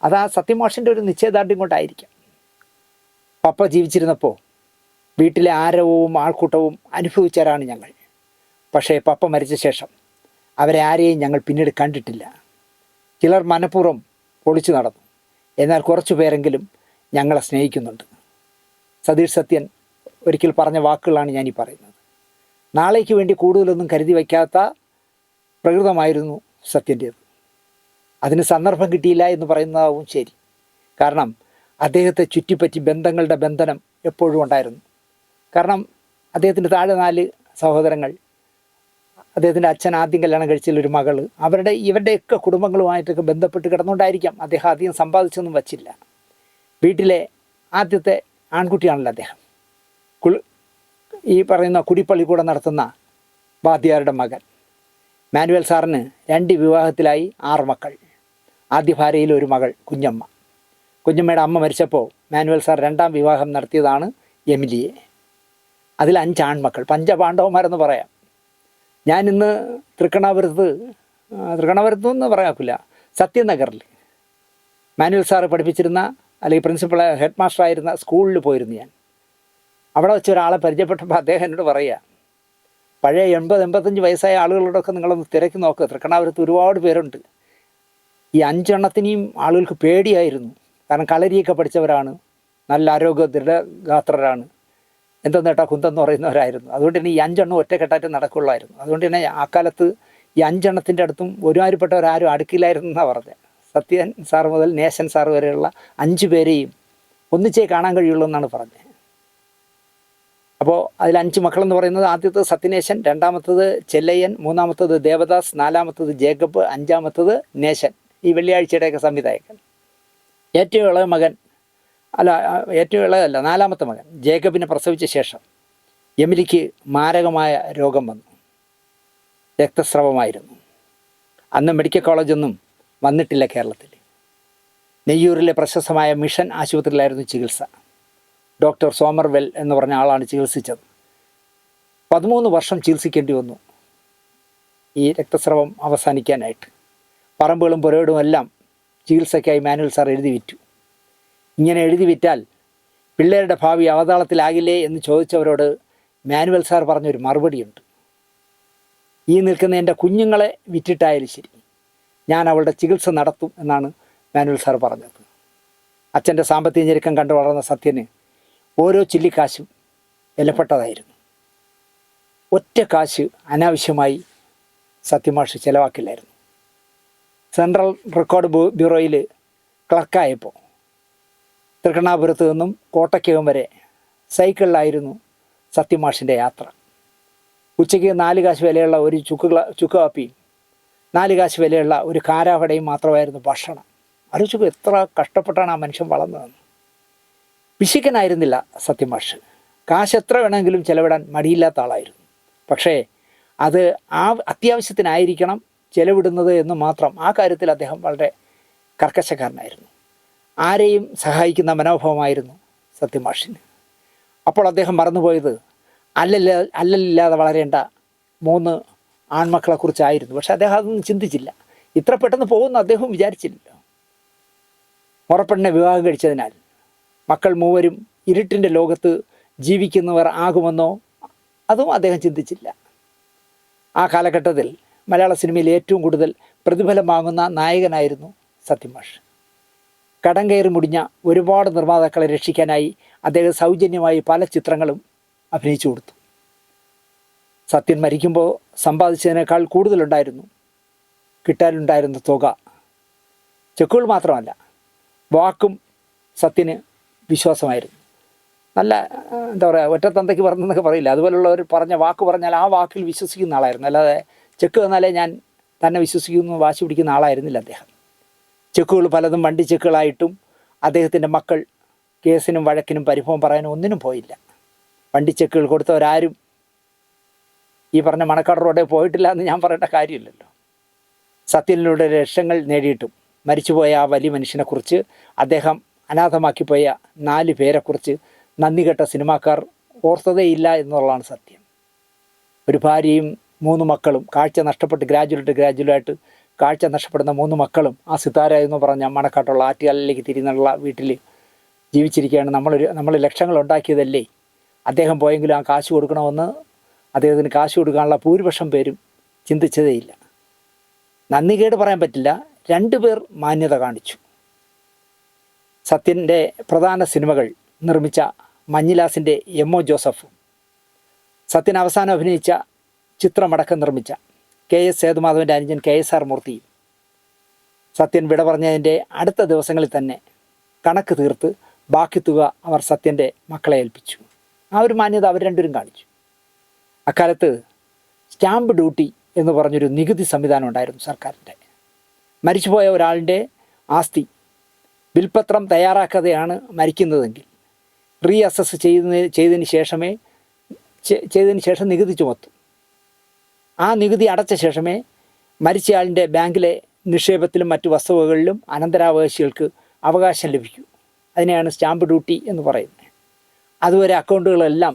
അത് ആ സത്യമാഷിൻ്റെ ഒരു നിശ്ചയദാർഢ്യം കൊണ്ടായിരിക്കാം. പപ്പ ജീവിച്ചിരുന്നപ്പോൾ വീട്ടിലെ ആരവവും ആൾക്കൂട്ടവും അനുഭവിച്ചവരാണ് ഞങ്ങൾ. പക്ഷേ പപ്പ മരിച്ച ശേഷം അവരെ ആരെയും ഞങ്ങൾ പിന്നീട് കണ്ടിട്ടില്ല. ചിലർ മനഃപൂർവ്വം ഒളിച്ചു നടന്നു, എന്നാൽ കുറച്ചു പേരെങ്കിലും ഞങ്ങളെ സ്നേഹിക്കുന്നുണ്ട്. സതീഷ് സത്യൻ ഒരിക്കൽ പറഞ്ഞ വാക്കുകളാണ് ഞാനീ പറയുന്നത്. നാളേക്ക് വേണ്ടി കൂടുതലൊന്നും കരുതി വയ്ക്കാത്ത പ്രകൃതമായിരുന്നു സത്യൻ്റേത്. അതിന് സന്ദർഭം കിട്ടിയില്ല എന്ന് പറയുന്നതാവും ശരി. കാരണം അദ്ദേഹത്തെ ചുറ്റിപ്പറ്റി ബന്ധങ്ങളുടെ ബന്ധനം എപ്പോഴും ഉണ്ടായിരുന്നു. കാരണം അദ്ദേഹത്തിൻ്റെ താഴെ 4 സഹോദരങ്ങൾ, അദ്ദേഹത്തിൻ്റെ അച്ഛൻ ആദ്യം കല്യാണം കഴിച്ചൊരു മകൾ, ഇവരുടെയൊക്കെ കുടുംബങ്ങളുമായിട്ടൊക്കെ ബന്ധപ്പെട്ട് കിടന്നുകൊണ്ടായിരിക്കാം അദ്ദേഹം അധികം സമ്പാദിച്ചൊന്നും വച്ചില്ല. വീട്ടിലെ ആദ്യത്തെ ആൺകുട്ടിയാണല്ലോ അദ്ദേഹം. ഈ പറയുന്ന കുടിപ്പള്ളിക്കൂടം നടത്തുന്ന വാദ്യാരുടെ മകൻ. മാനുവൽ സാറിന് 2 വിവാഹത്തിലായി 6 മക്കൾ. ആദ്യ ഭാര്യയിൽ ഒരു മകൾ കുഞ്ഞമ്മ. കുഞ്ഞമ്മയുടെ അമ്മ മരിച്ചപ്പോൾ മാനുവൽ സാർ 2ാം വിവാഹം നടത്തിയതാണ് എമിലിയെ. അതിൽ 5 ആൺമക്കൾ, പഞ്ചപാണ്ഡവന്മാരെന്ന് പറയാം. ഞാനിന്ന് തൃക്കണാപുരത്ത് എന്ന് പറയാക്കില്ല, സത്യനഗറിൽ മാനുവൽ സാറ് പഠിപ്പിച്ചിരുന്ന അല്ലെങ്കിൽ പ്രിൻസിപ്പൾ ഹെഡ് മാസ്റ്ററായിരുന്ന സ്കൂളിൽ പോയിരുന്നു ഞാൻ. അവിടെ വെച്ച് ഒരാളെ പരിചയപ്പെട്ടപ്പോൾ അദ്ദേഹം എന്നോട് പറയുക, പഴയ 80-85 വയസ്സായ ആളുകളോടൊക്കെ നിങ്ങളൊന്ന് തിരക്കി നോക്കുക, തൃക്കണാപുരത്ത് ഒരുപാട് പേരുണ്ട്. ഈ 5 എണ്ണത്തിനെയും ആളുകൾക്ക് പേടിയായിരുന്നു. കാരണം കളരിയൊക്കെ പഠിച്ചവരാണ്, നല്ല ആരോഗ്യ ദൃഢഗാത്രരാണ്, എന്തെന്ന് കേട്ടാൽ കുന്തെന്ന് പറയുന്നവരായിരുന്നു. അതുകൊണ്ട് തന്നെ ഈ 5 എണ്ണം ഒറ്റക്കെട്ടായിട്ട് നടക്കുള്ളായിരുന്നു. അതുകൊണ്ട് തന്നെ ആ കാലത്ത് ഈ 5 എണ്ണത്തിൻ്റെ അടുത്തും ഒരുമാതിരിപ്പെട്ടവരാരും അടുക്കില്ലായിരുന്നു എന്നാണ് പറഞ്ഞത്. സത്യൻ സാർ മുതൽ നേശൻ സാർ വരെയുള്ള 5 പേരെയും ഒന്നിച്ചേ കാണാൻ കഴിയുള്ളൂ എന്നാണ് പറഞ്ഞത്. അപ്പോൾ അതിൽ 5 മക്കളെന്ന് പറയുന്നത് ആദ്യത്തത് സത്യനേശൻ, 2ാമത്തത് ചെല്ലയ്യൻ, 3ാമത്തത് ദേവദാസ്, 4ാമത്തത് ജേക്കബ്, 5ാമത്തത് നേശൻ, ഈ വെള്ളിയാഴ്ചയുടെയൊക്കെ സംവിധായകൻ. ഏറ്റവും ഇളയ മകൻ, ഏറ്റവും ഇളയതല്ല, 4ാമത്തെ മകൻ ജേക്കബിനെ പ്രസവിച്ച ശേഷം എമിലിക്ക് മാരകമായ രോഗം വന്നു. രക്തസ്രവമായിരുന്നു. അന്ന് മെഡിക്കൽ കോളേജൊന്നും വന്നിട്ടില്ല കേരളത്തിൽ. നെയ്യൂരിലെ പ്രശസ്തമായ മിഷൻ ആശുപത്രിയിലായിരുന്നു ചികിത്സ. ഡോക്ടർ സോമർവെൽ എന്ന് പറഞ്ഞ ആളാണ് ചികിത്സിച്ചത്. 13 വർഷം ചികിത്സിക്കേണ്ടി വന്നു ഈ രക്തസ്രവം അവസാനിക്കാനായിട്ട്. പറമ്പുകളും പുരയിടും എല്ലാം ചികിത്സയ്ക്കായി മാനുവൽ സാർ എഴുതി വിറ്റു. ഇങ്ങനെ എഴുതി വിറ്റാൽ പിള്ളേരുടെ ഭാവി അവതാളത്തിലാകില്ലേ എന്ന് ചോദിച്ചവരോട് മാനുവൽ സാർ പറഞ്ഞൊരു മറുപടിയുണ്ട്. ഈ നിൽക്കുന്ന എൻ്റെ കുഞ്ഞുങ്ങളെ വിറ്റിട്ടായാലും ശരി, ഞാൻ അവളുടെ ചികിത്സ നടത്തും എന്നാണ് മാനുവൽ സാർ പറഞ്ഞത്. അച്ഛൻ്റെ സാമ്പത്തിക ഞെരുക്കം കണ്ടു വളർന്ന സത്യന് ഓരോ ചില്ലിക്കാശും വിലപ്പെട്ടതായിരുന്നു. ഒറ്റ കാശ് അനാവശ്യമായി സത്യമാഷ് ചിലവാക്കില്ലായിരുന്നു. സെൻട്രൽ റെക്കോർഡ് ബ്യൂറോയിൽ ക്ലർക്കായപ്പോൾ തൃക്കണ്ണാപുരത്ത് നിന്നും കോട്ടയ്ക്കകം വരെ സൈക്കിളിലായിരുന്നു സത്യമാഷിൻ്റെ യാത്ര. ഉച്ചയ്ക്ക് 4 കാശ് വിലയുള്ള ഒരു ചുക്ക് കാപ്പിയും 4 കാശ് വിലയുള്ള ഒരു കാരാവടയും മാത്രമായിരുന്നു ഭക്ഷണം. ആലോചിച്ചു എത്ര കഷ്ടപ്പെട്ടാണ് ആ മനുഷ്യൻ വളർന്നതെന്ന്. പിശുക്കനായിരുന്നില്ല സത്യമാഷ്. കാശ് എത്ര വേണമെങ്കിലും ചിലവിടാൻ മടിയില്ലാത്ത ആളായിരുന്നു. പക്ഷേ അത് ആ അത്യാവശ്യത്തിനായിരിക്കണം ചിലവിടുന്നത് എന്ന് മാത്രം. ആ കാര്യത്തിൽ അദ്ദേഹം വളരെ കർക്കശക്കാരനായിരുന്നു. ആരെയും സഹായിക്കുന്ന മനോഭാവമായിരുന്നു സത്യമാഷിന്. അപ്പോൾ അദ്ദേഹം മറന്നുപോയത് അല്ലലില്ലാതെ വളരേണ്ട 3 ആൺമക്കളെക്കുറിച്ചായിരുന്നു. പക്ഷെ അദ്ദേഹം അതൊന്നും ചിന്തിച്ചില്ല. ഇത്ര പെട്ടെന്ന് പോകുമെന്ന് അദ്ദേഹം വിചാരിച്ചില്ലല്ലോ. മുറപ്പെണ്ണിനെ വിവാഹം കഴിച്ചതിനാൽ മക്കൾ 3 ഇരുട്ടിൻ്റെ ലോകത്ത് ജീവിക്കുന്നവർ ആകുമെന്നോ അതും അദ്ദേഹം ചിന്തിച്ചില്ല. ആ കാലഘട്ടത്തിൽ മലയാള സിനിമയിൽ ഏറ്റവും കൂടുതൽ പ്രതിഫലം വാങ്ങുന്ന നായകനായിരുന്നു സത്യമാഷ്. കടം കയറി മുടിഞ്ഞ ഒരുപാട് നിർമ്മാതാക്കളെ രക്ഷിക്കാനായി അദ്ദേഹം സൗജന്യമായി പല ചിത്രങ്ങളും അഭിനയിച്ചു കൊടുത്തു. സത്യൻ മരിക്കുമ്പോൾ സമ്പാദിച്ചതിനേക്കാൾ കൂടുതലുണ്ടായിരുന്നു കിട്ടാനുണ്ടായിരുന്ന തുക. ചെക്കുകൾ മാത്രമല്ല, വാക്കും സത്യന് വിശ്വാസമായിരുന്നു. നല്ല എന്താ പറയുക, ഒറ്റത്തന്തയ്ക്ക് പറഞ്ഞെന്നൊക്കെ പറയില്ല, അതുപോലുള്ളവർ പറഞ്ഞ വാക്ക് പറഞ്ഞാൽ ആ വാക്കിൽ വിശ്വസിക്കുന്ന ആളായിരുന്നു. അല്ലാതെ ചെക്ക് തന്നാലേ ഞാൻ തന്നെ വിശ്വസിക്കുന്നു വാശി പിടിക്കുന്ന ആളായിരുന്നില്ല അദ്ദേഹം. ചെക്കുകൾ പലതും വണ്ടി ചെക്കുകളായിട്ടും അദ്ദേഹത്തിൻ്റെ മക്കൾ കേസിനും വഴക്കിനും പരിഭവം പറയാനും ഒന്നിനും പോയില്ല. വണ്ടി ചെക്കുകൾ കൊടുത്തവരാരും ഈ പറഞ്ഞ മണക്കാട് റോഡേ പോയിട്ടില്ല എന്ന് ഞാൻ പറയേണ്ട കാര്യമില്ലല്ലോ. സത്യനിലൂടെ ലക്ഷങ്ങൾ നേടിയിട്ടും മരിച്ചുപോയ ആ വലിയ മനുഷ്യനെക്കുറിച്ച്, അദ്ദേഹം അനാഥമാക്കിപ്പോയ 4 പേരെക്കുറിച്ച് നന്ദി കെട്ട സിനിമാക്കാർ ഓർത്തതേയില്ല എന്നുള്ളതാണ് സത്യം. ഒരു ഭാര്യയും 3 മക്കളും, കാഴ്ച നഷ്ടപ്പെട്ട് ഗ്രാജുവലായിട്ട് കാഴ്ച നഷ്ടപ്പെടുന്ന 3 മക്കളും ആ സിതാര എന്ന് പറഞ്ഞ മണക്കാട്ടുള്ള ആറ്റുകാലിലേക്ക് തിരിഞ്ഞുള്ള വീട്ടിൽ ജീവിച്ചിരിക്കുകയാണ്. നമ്മൾ ലക്ഷങ്ങൾ ഉണ്ടാക്കിയതല്ലേ. അദ്ദേഹം പോയെങ്കിലും ആ കാശ് കൊടുക്കണമെന്ന് അദ്ദേഹത്തിന് കാശ് കൊടുക്കാനുള്ള ഭൂരിപക്ഷം പേരും ചിന്തിച്ചതേയില്ല. നന്ദികേട് പറയാൻ പറ്റില്ല. 2 പേർ മാന്യത കാണിച്ചു. സത്യൻ്റെ പ്രധാന സിനിമകൾ നിർമ്മിച്ച മഞ്ഞിലാസിൻ്റെ എം.ഒ. ജോസഫും, സത്യൻ അവസാനം അഭിനയിച്ച ചിത്രമടക്കം നിർമ്മിച്ച കെ.എസ്. സേതുമാധവൻ്റെ അനുജൻ കെ.എസ്.ആർ. മൂർത്തിയും സത്യൻ വിട പറഞ്ഞതിൻ്റെ അടുത്ത ദിവസങ്ങളിൽ തന്നെ കണക്ക് തീർത്ത് ബാക്കി തുക അവർ സത്യൻ്റെ മക്കളെ ഏൽപ്പിച്ചു. ആ ഒരു മാന്യത അവർ 2 പേരും കാണിച്ചു. അക്കാലത്ത് സ്റ്റാമ്പ് ഡ്യൂട്ടി എന്ന് പറഞ്ഞൊരു നികുതി സംവിധാനം ഉണ്ടായിരുന്നു സർക്കാരിൻ്റെ. മരിച്ചുപോയ ഒരാളിൻ്റെ ആസ്തി വിൽപ്പത്രം തയ്യാറാക്കാതെയാണ് മരിക്കുന്നതെങ്കിൽ റീ അസസ് ചെയ്തതിന് ശേഷം നികുതി ചുമത്തും. ആ നികുതി അടച്ച ശേഷമേ മരിച്ചയാളിൻ്റെ ബാങ്കിലെ നിക്ഷേപത്തിലും മറ്റു വസ്തുവകളിലും അനന്തരാവകാശികൾക്ക് അവകാശം ലഭിക്കൂ. അതിനെയാണ് സ്റ്റാമ്പ് ഡ്യൂട്ടി എന്ന് പറയുന്നത്. അതുവരെ അക്കൗണ്ടുകളെല്ലാം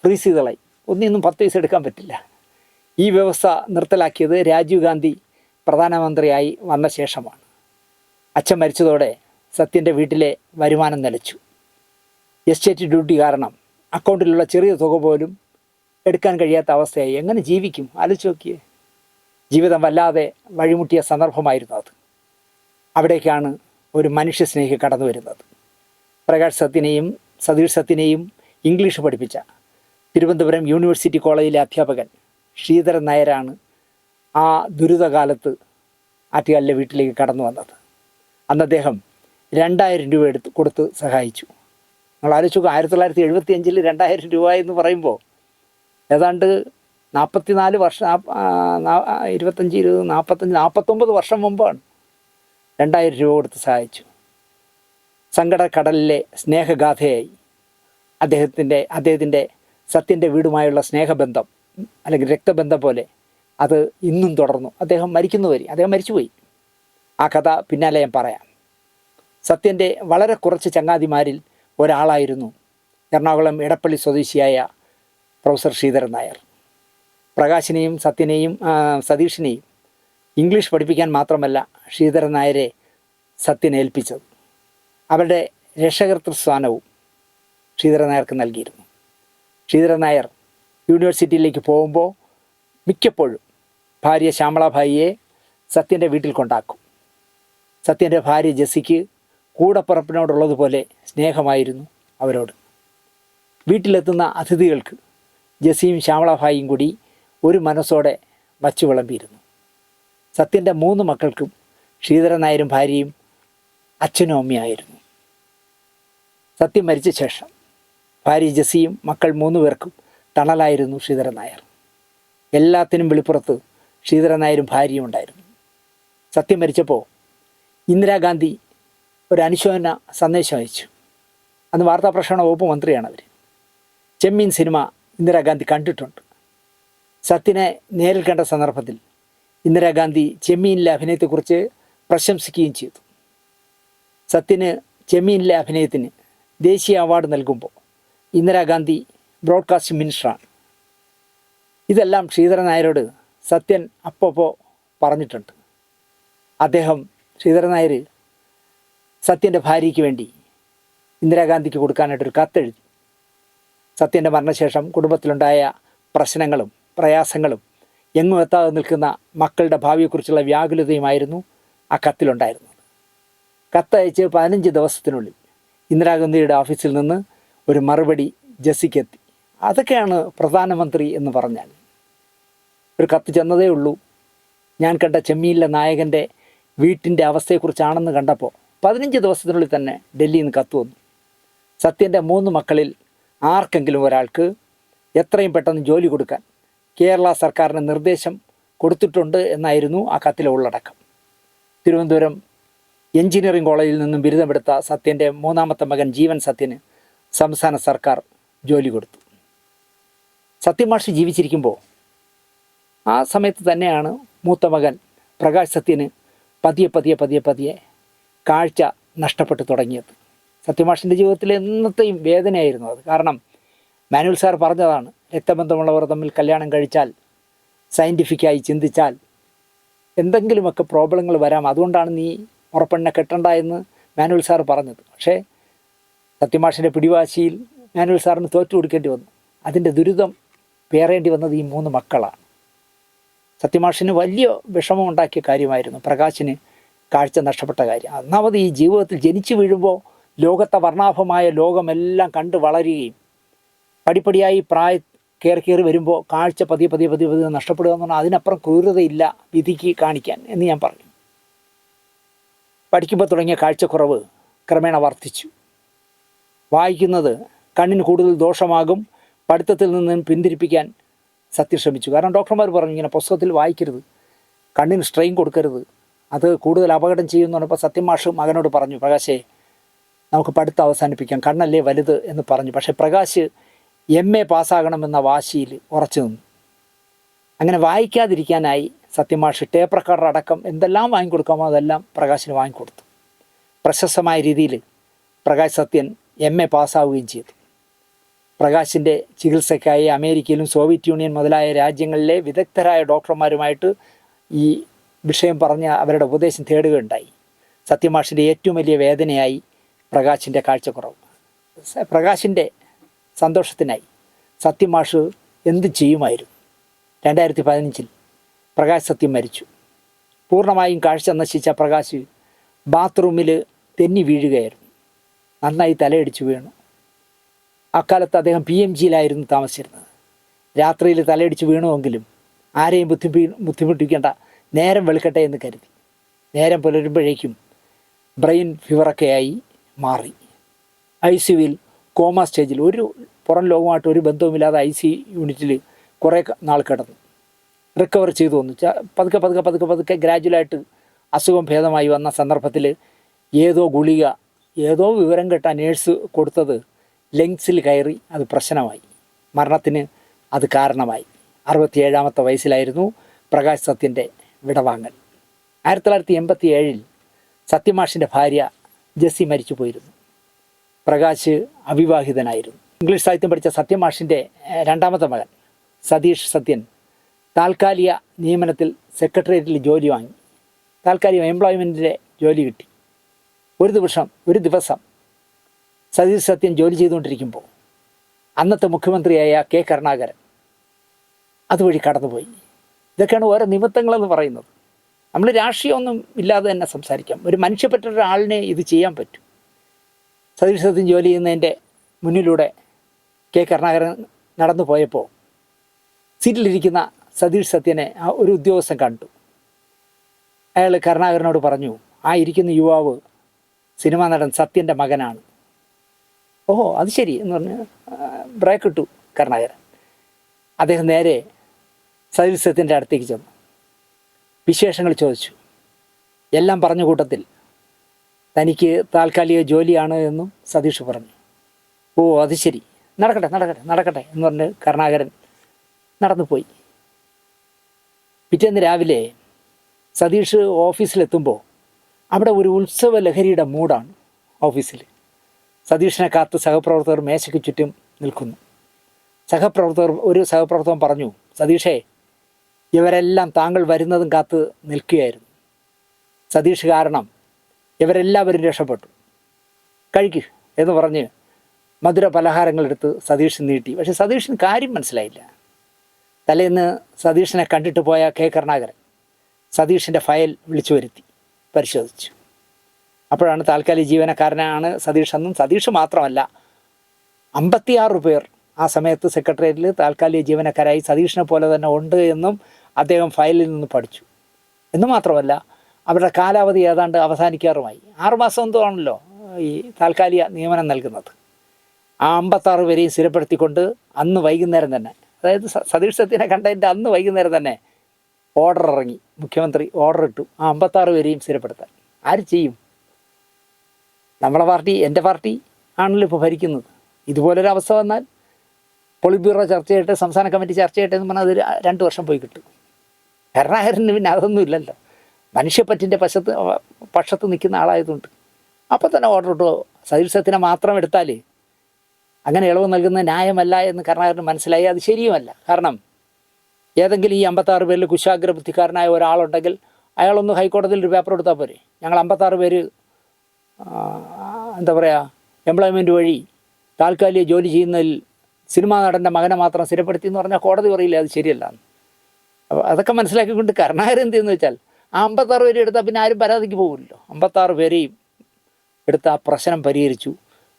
ഫ്രീസ് ചെയ്തളായി, ഒന്നും 10 പൈസ എടുക്കാൻ പറ്റില്ല. ഈ വ്യവസ്ഥ നിർത്തലാക്കിയത് രാജീവ് ഗാന്ധി പ്രധാനമന്ത്രിയായി വന്ന ശേഷമാണ്. അച്ഛൻ മരിച്ചതോടെ സത്യൻ്റെ വീട്ടിലെ വരുമാനം നിലച്ചു. എസ്റ്റേറ്റ് ഡ്യൂട്ടി കാരണം അക്കൗണ്ടിലുള്ള ചെറിയ തുക പോലും എടുക്കാൻ കഴിയാത്ത അവസ്ഥയായി. എങ്ങനെ ജീവിക്കും? ആലോചിച്ച് നോക്കിയേ. ജീവിതം വല്ലാതെ വഴിമുട്ടിയ സന്ദർഭമായിരുന്നു അത്. അവിടേക്കാണ് ഒരു മനുഷ്യസ്നേഹി കടന്നു വരുന്നത്. പ്രകാശ് സത്യനെയും സതീഷ് സത്യനെയും ഇംഗ്ലീഷ് പഠിപ്പിച്ച തിരുവനന്തപുരം യൂണിവേഴ്സിറ്റി കോളേജിലെ അധ്യാപകൻ ശ്രീധരൻ നായരാണ് ആ ദുരിതകാലത്ത് ആറ്റുകാലിലെ വീട്ടിലേക്ക് കടന്നു വന്നത്. അന്ന് അദ്ദേഹം 2000 രൂപ കൊടുത്ത് സഹായിച്ചു. നമ്മൾ ആലോചിച്ച് നോക്കുക, 1975 2000 രൂപ എന്ന് പറയുമ്പോൾ ഏതാണ്ട് 44 വർഷം, 25, 20, 45, 49 വർഷം മുമ്പാണ് 2000 രൂപ കൊടുത്ത് സഹായിച്ചു. സങ്കടക്കടലിലെ സ്നേഹഗാഥയായി അദ്ദേഹത്തിൻ്റെ സത്യൻ്റെ വീടുമായുള്ള സ്നേഹബന്ധം അല്ലെങ്കിൽ രക്തബന്ധം പോലെ അത് ഇന്നും തുടർന്നു. അദ്ദേഹം മരിച്ചുപോയി. ആ കഥ പിന്നാലെ ഞാൻ പറയാം. സത്യൻ്റെ വളരെ കുറച്ച് ചങ്ങാതിമാരിൽ ഒരാളായിരുന്നു എറണാകുളം ഇടപ്പള്ളി സ്വദേശിയായ പ്രൊഫസർ ശ്രീധരൻ നായർ. പ്രകാശിനെയും സതീഷിനെയും ഇംഗ്ലീഷ് പഠിപ്പിക്കാൻ മാത്രമല്ല ശ്രീധരൻ നായരെ സത്യൻ ഏൽപ്പിച്ചത്. അവരുടെ രക്ഷകർത്തൃസ്ഥാനവും ശ്രീധരൻ നായർക്ക് നൽകിയിരുന്നു. ശ്രീധരൻ നായർ യൂണിവേഴ്സിറ്റിയിലേക്ക് പോകുമ്പോൾ മിക്കപ്പോഴും ഭാര്യ ശ്യാമളാഭായിയെ സത്യൻ്റെ വീട്ടിൽ കൊണ്ടാക്കും. സത്യൻ്റെ ഭാര്യ ജെസ്സിക്ക് കൂടപ്പുറപ്പിനോടുള്ളതുപോലെ സ്നേഹമായിരുന്നു അവരോട്. വീട്ടിലെത്തുന്ന അതിഥികൾക്ക് ജെസ്സിയും ശ്യാമളാഭായിയും കൂടി ഒരു മനസ്സോടെ വച്ചു വിളമ്പിയിരുന്നു. സത്യൻ്റെ 3 മക്കൾക്കും ശ്രീധരൻ നായരും ഭാര്യയും അച്ഛനും അമ്മയായിരുന്നു. സത്യം മരിച്ച ശേഷം ഭാര്യ ജെസ്സിയും മക്കൾ 3 പേർക്കും തണലായിരുന്നു ശ്രീധരൻ നായർ. എല്ലാത്തിനും വെളിപ്പുറത്ത് ശ്രീധരൻ നായരും ഭാര്യയും ഉണ്ടായിരുന്നു. സത്യം മരിച്ചപ്പോൾ ഇന്ദിരാഗാന്ധി ഒരു അനുശോചന സന്ദേശം അയച്ചു. അന്ന് വാർത്താപ്രക്ഷേപണ വകുപ്പ് മന്ത്രിയാണ് അവർ. ചെമ്മീൻ സിനിമ ഇന്ദിരാഗാന്ധി കണ്ടിട്ടുണ്ട്. സത്യനെ നേരിൽ കണ്ട സന്ദർഭത്തിൽ ഇന്ദിരാഗാന്ധി ചെമ്മീനിലെ അഭിനയത്തെക്കുറിച്ച് പ്രശംസിക്കുകയും ചെയ്തു. സത്യന് ചെമ്മീനിലെ അഭിനയത്തിന് ദേശീയ അവാർഡ് നൽകുമ്പോൾ ഇന്ദിരാഗാന്ധി ബ്രോഡ്കാസ്റ്റിംഗ് മിനിസ്റ്ററാണ്. ഇതെല്ലാം ശ്രീധരൻ നായരോട് സത്യൻ അപ്പോൾ പറഞ്ഞിട്ടുണ്ട്. ശ്രീധരൻ നായർ സത്യൻ്റെ ഭാര്യയ്ക്ക് വേണ്ടി ഇന്ദിരാഗാന്ധിക്ക് കൊടുക്കാനായിട്ടൊരു കത്തെഴുതി. സത്യൻ്റെ മരണശേഷം കുടുംബത്തിലുണ്ടായ പ്രശ്നങ്ങളും പ്രയാസങ്ങളും എങ്ങും എത്താതെ നിൽക്കുന്ന മക്കളുടെ ഭാവിയെക്കുറിച്ചുള്ള വ്യാകുലതയുമായിരുന്നു ആ കത്തിലുണ്ടായിരുന്നത്. കത്തയച്ച് 15 ദിവസത്തിനുള്ളിൽ ഇന്ദിരാഗാന്ധിയുടെ ഓഫീസിൽ നിന്ന് ഒരു മറുപടി ജെസ്സിക്കെത്തി. അതൊക്കെയാണ് പ്രധാനമന്ത്രി എന്ന് പറഞ്ഞാൽ. ഒരു കത്ത് ചെന്നതേ ഉള്ളൂ. ഞാൻ കണ്ട ചെമ്മീനിലെ നായകൻ്റെ വീട്ടിൻ്റെ അവസ്ഥയെക്കുറിച്ചാണെന്ന് കണ്ടപ്പോൾ 15 ദിവസത്തിനുള്ളിൽ തന്നെ ഡൽഹിയിൽ നിന്ന് കത്ത് വന്നു. സത്യൻ്റെ 3 മക്കളിൽ ആർക്കെങ്കിലും ഒരാൾക്ക് എത്രയും പെട്ടെന്ന് ജോലി കൊടുക്കാൻ കേരള സർക്കാരിന് നിർദ്ദേശം കൊടുത്തിട്ടുണ്ട് എന്നായിരുന്നു ആ കത്തിലെ ഉള്ളടക്കം. തിരുവനന്തപുരം എഞ്ചിനീയറിംഗ് കോളേജിൽ നിന്നും ബിരുദമെടുത്ത സത്യൻ്റെ 3ാമത്തെ മകൻ ജീവൻ സത്യന് സംസ്ഥാന സർക്കാർ ജോലി കൊടുത്തു. സത്യമാഷ് ജീവിച്ചിരിക്കുമ്പോൾ ആ സമയത്ത് തന്നെയാണ് മൂത്ത മകൻ പ്രകാശ് സത്യന് പതിയെ കാഴ്ച നഷ്ടപ്പെട്ടു തുടങ്ങിയത്. സത്യമാഷിൻ്റെ ജീവിതത്തിലെ എന്നത്തെയും വേദനയായിരുന്നു അത്. കാരണം മാനുവൽ സാർ പറഞ്ഞതാണ്, രക്തബന്ധമുള്ളവർ തമ്മിൽ കല്യാണം കഴിച്ചാൽ, സയൻറ്റിഫിക്കായി ചിന്തിച്ചാൽ എന്തെങ്കിലുമൊക്കെ പ്രോബ്ലങ്ങൾ വരാം, അതുകൊണ്ടാണ് നീ ഉറപ്പെണ്ണ കെട്ടണ്ട എന്ന് മാനുവൽ സാർ പറഞ്ഞത്. പക്ഷേ സത്യമാഷിൻ്റെ പിടിവാശിയിൽ മാനുവൽ സാറിന് തോറ്റു കൊടുക്കേണ്ടി വന്നു. അതിൻ്റെ ദുരിതം പേറേണ്ടി വന്നത് ഈ 3 മക്കളാണ്. സത്യമാഷിന് വലിയ വിഷമം ഉണ്ടാക്കിയ കാര്യമായിരുന്നു പ്രകാശിന് കാഴ്ച നഷ്ടപ്പെട്ട കാര്യം. ഒന്നാമത് ഈ ജീവിതത്തിൽ ജനിച്ചു വീഴുമ്പോൾ ലോകത്തെ വർണ്ണാഭമായ ലോകമെല്ലാം കണ്ട് വളരുകയും പടിപ്പടിയായി കയറി വരുമ്പോൾ കാഴ്ച പതിയെ നഷ്ടപ്പെടുക എന്ന് പറഞ്ഞാൽ അതിനപ്പുറം ക്രൂരതയില്ല വിധിക്ക് കാണിക്കാൻ എന്ന് ഞാൻ പറഞ്ഞു. പഠിക്കുമ്പോൾ തുടങ്ങിയ കാഴ്ചക്കുറവ് ക്രമേണ വർദ്ധിച്ചു. വായിക്കുന്നത് കണ്ണിന് കൂടുതൽ ദോഷമാകും, പഠിത്തത്തിൽ നിന്നും പിന്തിരിപ്പിക്കാൻ സത്യം ശ്രമിച്ചു. കാരണം ഡോക്ടർമാർ പറഞ്ഞു, ഇങ്ങനെ പുസ്തകത്തിൽ വായിക്കരുത്, കണ്ണിന് സ്ട്രെയിൻ കൊടുക്കരുത്, അത് കൂടുതൽ അപകടം ചെയ്യുമെന്ന് പറഞ്ഞപ്പോൾ സത്യമാഷ് മകനോട് പറഞ്ഞു, പ്രകാശേ നമുക്ക് പഠിത്തം അവസാനിപ്പിക്കാം, കണ്ണല്ലേ വലുത് എന്ന് പറഞ്ഞു. പക്ഷേ പ്രകാശ് MA പാസ്സാകണമെന്ന വാശിയിൽ ഉറച്ചു നിന്നു. അങ്ങനെ വായിക്കാതിരിക്കാനായി സത്യമാഷ് ടേപ്പ് റെക്കോർഡർ അടക്കം എന്തെല്ലാം വാങ്ങിക്കൊടുക്കാമോ അതെല്ലാം പ്രകാശിന് വാങ്ങിക്കൊടുത്തു. പ്രശസ്തമായ രീതിയിൽ പ്രകാശ് സത്യൻ MA പാസ്സാവുകയും ചെയ്തു. പ്രകാശിൻ്റെ ചികിത്സയ്ക്കായി അമേരിക്കയിലും സോവിയറ്റ് യൂണിയൻ മുതലായ രാജ്യങ്ങളിലെ വിദഗ്ധരായ ഡോക്ടർമാരുമായിട്ട് ഈ വിഷയം പറഞ്ഞ് അവരുടെ ഉപദേശം തേടുകയുണ്ടായി. സത്യമാഷിൻ്റെ ഏറ്റവും വലിയ വേദനയായി പ്രകാശിൻ്റെ കാഴ്ചക്കുറവ്. പ്രകാശിൻ്റെ സന്തോഷത്തിനായി സത്യമാഷ് എന്ത് ചെയ്യുമായിരുന്നു. 2015 പ്രകാശ് സത്യം മരിച്ചു. പൂർണ്ണമായും കാഴ്ച നശിച്ച പ്രകാശ് ബാത്റൂമിൽ തെന്നി വീഴുകയായിരുന്നു. നന്നായി തലയടിച്ചു വീണു. അക്കാലത്ത് അദ്ദേഹം PMGയിലായിരുന്നു താമസിച്ചിരുന്നത്. രാത്രിയിൽ തലയടിച്ച് വീണുവെങ്കിലും ആരെയും ബുദ്ധിമുട്ടിക്കേണ്ട, നേരം വെളുക്കട്ടെ എന്ന് കരുതി. നേരം പുലരുമ്പോഴേക്കും ബ്രെയിൻ ഫീവറൊക്കെയായി മാറി. ICUവിൽ കോമ സ്റ്റേജിൽ, ഒരു പുറം ലോകമായിട്ട് ഒരു ബന്ധവുമില്ലാതെ ICU യൂണിറ്റിൽ കുറേ നാൾ കിടന്നു. റിക്കവർ ചെയ്തു വന്നു. പതുക്കെ ഗ്രാജുവലായിട്ട് അസുഖം ഭേദമായി വന്ന സന്ദർഭത്തിൽ ഏതോ ഗുളിക, ഏതോ വിവരം കേട്ട നേഴ്സ് കൊടുത്തത് ലങ്സിൽ കയറി അത് പ്രശ്നമായി. മരണത്തിന് അത് കാരണമായി. 67ാമത്തെ വയസ്സിലായിരുന്നു പ്രകാശ് സത്യൻ്റെ വിടവാങ്ങൽ. 1987 സത്യമാഷിൻ്റെ ഭാര്യ ജെസ്സി മരിച്ചു പോയിരുന്നു. പ്രകാശ് അവിവാഹിതനായിരുന്നു. ഇംഗ്ലീഷ് സാഹിത്യം പഠിച്ച സത്യമാഷിൻ്റെ 2ാമത്തെ മകൻ സതീഷ് സത്യൻ താൽക്കാലിക നിയമനത്തിൽ സെക്രട്ടേറിയറ്റിൽ ജോലി വാങ്ങി. താൽക്കാലിക എംപ്ലോയ്മെൻറ്റിൻ്റെ ജോലി കിട്ടി. ഒരു ദിവസം സതീഷ് സത്യൻ ജോലി ചെയ്തുകൊണ്ടിരിക്കുമ്പോൾ അന്നത്തെ മുഖ്യമന്ത്രിയായ K. കരുണാകരൻ അതുവഴി കടന്നുപോയി. ഇതൊക്കെയാണ് ഓരോ നിമിത്തങ്ങളെന്ന് പറയുന്നത്. നമ്മൾ രാഷ്ട്രീയമൊന്നും ഇല്ലാതെ തന്നെ സംസാരിക്കാം. ഒരു മനുഷ്യപ്പറ്റ ഒരാളിനെ ഇത് ചെയ്യാൻ പറ്റും. സതീഷ് സത്യൻ ജോലി ചെയ്യുന്നതിൻ്റെ മുന്നിലൂടെ K. കരുണാകരൻ നടന്നു പോയപ്പോൾ സീറ്റിലിരിക്കുന്ന സതീഷ് സത്യനെ ഒരു ഉദ്യോഗസ്ഥൻ കണ്ടു. അയാൾ കരുണാകരനോട് പറഞ്ഞു, ആ ഇരിക്കുന്ന യുവാവ് സിനിമാ നടൻ സത്യൻ്റെ മകനാണ്. ഓഹോ അത് ശരി എന്ന് പറഞ്ഞ് ബ്രേക്ക് ഇട്ടു കരുണാകരൻ. അദ്ദേഹം നേരെ സതീഷ് സത്യൻ്റെ അടുത്തേക്ക് ചെന്നു. വിശേഷങ്ങൾ ചോദിച്ചു. എല്ലാം പറഞ്ഞ കൂട്ടത്തിൽ തനിക്ക് താൽക്കാലിക ജോലിയാണ് എന്നും സതീഷ് പറഞ്ഞു. ഓ അത് ശരി, നടക്കട്ടെ എന്ന് പറഞ്ഞ് കരുണാകരൻ നടന്നുപോയി. പിറ്റേന്ന് രാവിലെ സതീഷ് ഓഫീസിലെത്തുമ്പോൾ അവിടെ ഒരു ഉത്സവ ലഹരിയുടെ മൂഡാണ് ഓഫീസിൽ. സതീഷിനെ കാത്ത് സഹപ്രവർത്തകർ മേശയ്ക്ക് ചുറ്റും നിൽക്കുന്നു. ഒരു സഹപ്രവർത്തകൻ പറഞ്ഞു, സതീഷേ, ഇവരെല്ലാം താങ്കൾ വരുന്നതും കാത്ത് നിൽക്കുകയായിരുന്നു. സതീഷ് കാരണം ഇവരെല്ലാവരും രക്ഷപ്പെട്ടു. കഴിക്കൂ എന്ന് പറഞ്ഞ് മധുര പലഹാരങ്ങളെടുത്ത് സതീഷ് നീട്ടി. പക്ഷെ സതീഷിന് കാര്യം മനസ്സിലായില്ല. തലേന്ന് സതീഷിനെ കണ്ടിട്ട് പോയ K. കരുണാകരൻ സതീഷിൻ്റെ ഫയൽ വിളിച്ചു വരുത്തി പരിശോധിച്ചു. അപ്പോഴാണ് താൽക്കാലിക ജീവനക്കാരനാണ് സതീഷ് എന്നും, സതീഷ് മാത്രമല്ല 56 പേർ ആ സമയത്ത് സെക്രട്ടേറിയറ്റിൽ താൽക്കാലിക ജീവനക്കാരായി സതീഷിനെ പോലെ തന്നെ ഉണ്ട് എന്നും അദ്ദേഹം ഫയലിൽ നിന്ന് പഠിച്ചു. എന്ന് മാത്രമല്ല അവരുടെ കാലാവധി ഏതാണ്ട് അവസാനിക്കാറുമായി. 6 മാസം എന്തോ ആണല്ലോ ഈ താൽക്കാലിക നിയമനം നൽകുന്നത്. ആ 56 പേരെയും സ്ഥിരപ്പെടുത്തിക്കൊണ്ട് അന്ന് വൈകുന്നേരം തന്നെ, അതായത് സതീഷ് സത്യനെ കണ്ടതിൻ്റെ അന്ന് വൈകുന്നേരം തന്നെ ഓർഡർ ഇറങ്ങി, മുഖ്യമന്ത്രി ഓർഡർ ഇട്ടു ആ 56 പേരെയും സ്ഥിരപ്പെടുത്താൻ. ആര് ചെയ്യും? നമ്മളെ പാർട്ടി, എൻ്റെ പാർട്ടി ആണല്ലോ ഇപ്പോൾ ഭരിക്കുന്നത്. ഇതുപോലൊരു അവസ്ഥ വന്നാൽ പോളിറ്റ് ബ്യൂറോ ചർച്ച ചെയ്യട്ടെ, സംസ്ഥാന കമ്മിറ്റി ചർച്ച ചെയ്യട്ടെ എന്ന് പറഞ്ഞാൽ അത് 2 വർഷം പോയി കിട്ടും. കരുണാകരന് പിന്നെ അതൊന്നും ഇല്ലല്ലോ, മനുഷ്യപ്പറ്റിൻ്റെ പക്ഷത്ത് നിൽക്കുന്ന ആളായതുകൊണ്ട് അപ്പോൾ തന്നെ ഓർഡർ ഇട്ടു. സതീഷ് സത്യനെ മാത്രം എടുത്താൽ അങ്ങനെ ഇളവ് നൽകുന്ന ന്യായമല്ല എന്ന് കരുണാകരന് മനസ്സിലായി. അത് ശരിയുമല്ല. കാരണം ഏതെങ്കിലും ഈ 56 പേരിൽ കുശാഗ്ര ബുദ്ധിക്കാരനായ ഒരാളുണ്ടെങ്കിൽ അയാളൊന്ന് ഹൈക്കോടതിയിൽ ഒരു പേപ്പർ എടുത്താൽ പോരെ, ഞങ്ങൾ 56 പേര് എന്താ പറയുക എംപ്ലോയ്മെൻറ്റ് വഴി താൽക്കാലിക ജോലി ചെയ്യുന്നതിൽ സിനിമാ നടൻ്റെ മകനെ മാത്രം സ്ഥിരപ്പെടുത്തി എന്ന് പറഞ്ഞാൽ കോടതി പറയില്ല അത് ശരിയല്ല. അപ്പോൾ അതൊക്കെ മനസ്സിലാക്കിക്കൊണ്ട് കരുണാകരൻ എന്തെന്ന് വെച്ചാൽ ആ 56 പേര് എടുത്താൽ പിന്നെ ആരും പരാതിക്ക് പോകുമല്ലോ. 56 പേരെയും എടുത്ത് ആ പ്രശ്നം പരിഹരിച്ചു.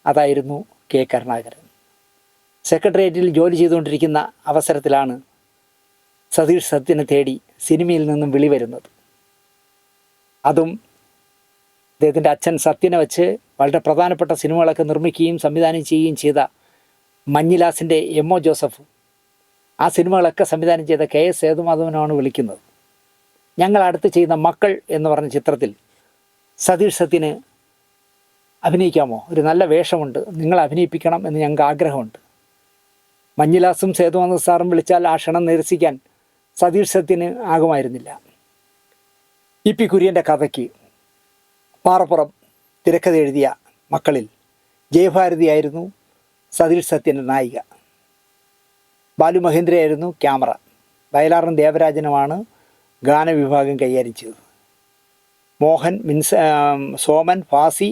അതായിരുന്നു കെ കരുണാകരൻ. സെക്രട്ടേറിയറ്റിൽ ജോലി ചെയ്തുകൊണ്ടിരിക്കുന്ന അവസരത്തിലാണ് സതീഷ് സത്യനെ തേടി സിനിമയിൽ നിന്നും വിളി വരുന്നത്. അതും അദ്ദേഹത്തിൻ്റെ അച്ഛൻ സത്യനെ വെച്ച് വളരെ പ്രധാനപ്പെട്ട സിനിമകളൊക്കെ നിർമ്മിക്കുകയും സംവിധാനം ചെയ്യുകയും ചെയ്ത മഞ്ഞിലാസിൻ്റെ എം ഒ ജോസഫ്, ആ സിനിമകളൊക്കെ സംവിധാനം ചെയ്ത കെ എസ് സേതുമാധവനാണ് വിളിക്കുന്നത്. ഞങ്ങൾ അടുത്ത് ചെയ്യുന്ന മക്കൾ എന്ന് പറഞ്ഞ ചിത്രത്തിൽ സതീഷ് സത്യന് അഭിനയിക്കാമോ, ഒരു നല്ല വേഷമുണ്ട്, നിങ്ങൾ അഭിനയിപ്പിക്കണം എന്ന് ഞങ്ങൾക്ക് ആഗ്രഹമുണ്ട്. മഞ്ഞിലാസും സേതുമാധവൻ സാറും വിളിച്ചാൽ ആ ക്ഷണം നിരസിക്കാൻ സതീഷ് സത്യന് ആകുമായിരുന്നില്ല. ഇ പി കുര്യൻ്റെ കഥയ്ക്ക് പാറപ്പുറം തിരക്കഥ എഴുതിയ മക്കളിൽ ജയഭാരതിയായിരുന്നു സതീഷ് സത്യൻ്റെ നായിക. ബാലു മഹേന്ദ്രയായിരുന്നു ക്യാമറ. വയലാറും ദേവരാജനുമാണ് ഗാനവിഭാഗം കൈകാര്യം ചെയ്തത്. മോഹൻ, സോമൻ, ഫാസി,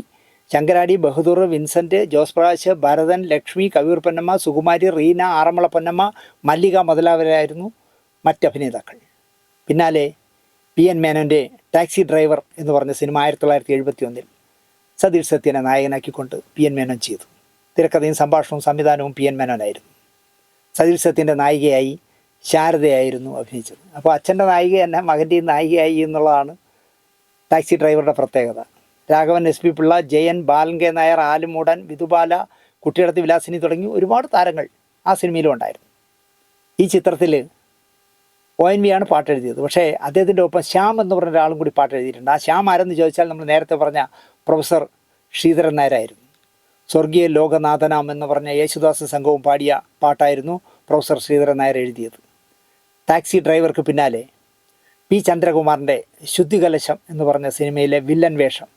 ശങ്കരാടി, ബഹദൂർ, വിൻസെൻ്റ്, ജോസ് പ്രകാശ്, ഭരതൻ, ലക്ഷ്മി, കവിയൂർ പൊന്നമ്മ, സുകുമാരി, റീന, ആറന്മുള പൊന്നമ്മ, മല്ലിക മുതലായവരായിരുന്നു മറ്റഭിനേതാക്കൾ. പിന്നാലെ പി എൻ മേനോൻ്റെ ടാക്സി ഡ്രൈവർ എന്ന് പറഞ്ഞ സിനിമ 1971 സതീഷ് സത്യനെ നായകനാക്കിക്കൊണ്ട് പി എൻ മേനോൻ ചെയ്തു. തിരക്കഥയും സംഭാഷണവും സംവിധാനവും പി എൻ മേനോനായിരുന്നു. സതീഷ് സത്യൻ്റെ നായികയായി ശാരദയായിരുന്നു അഭിനയിച്ചത്. അപ്പോൾ അച്ഛൻ്റെ നായിക തന്നെ മകൻ്റെയും നായികയായി എന്നുള്ളതാണ് ടാക്സി ഡ്രൈവറുടെ പ്രത്യേകത. രാഘവൻ, എസ് പി പിള്ള, ജയൻ, ബാലൻ കെ നായർ, ആലുമൂടൻ, വിധുബാല, കുട്ടിയടത്ത് വിലാസിനി തുടങ്ങി ഒരുപാട് താരങ്ങൾ ആ സിനിമയിലും ഉണ്ടായിരുന്നു. ഈ ചിത്രത്തിൽ ONV ആണ് പാട്ടെഴുതിയത്. പക്ഷേ അദ്ദേഹത്തിൻ്റെ ഒപ്പം ശ്യാം എന്ന് പറഞ്ഞ ഒരാളും കൂടി പാട്ടെഴുതിയിട്ടുണ്ട്. ആ ശ്യാം ആരെന്ന് ചോദിച്ചാൽ നമ്മൾ നേരത്തെ പറഞ്ഞ പ്രൊഫസർ ശ്രീധരൻ നായരായിരുന്നു. സ്വർഗീയ ലോകനാഥനാം എന്ന് പറഞ്ഞ യേശുദാസ് സംഘവും പാടിയ പാട്ടായിരുന്നു പ്രൊഫസർ ശ്രീധരൻ നായർ എഴുതിയത്. ടാക്സി ഡ്രൈവർക്ക് പിന്നാലെ പി ചന്ദ്രകുമാറിൻ്റെ ശുദ്ധികലശം എന്ന് പറഞ്ഞ സിനിമയിലെ വില്ലൻ വേഷം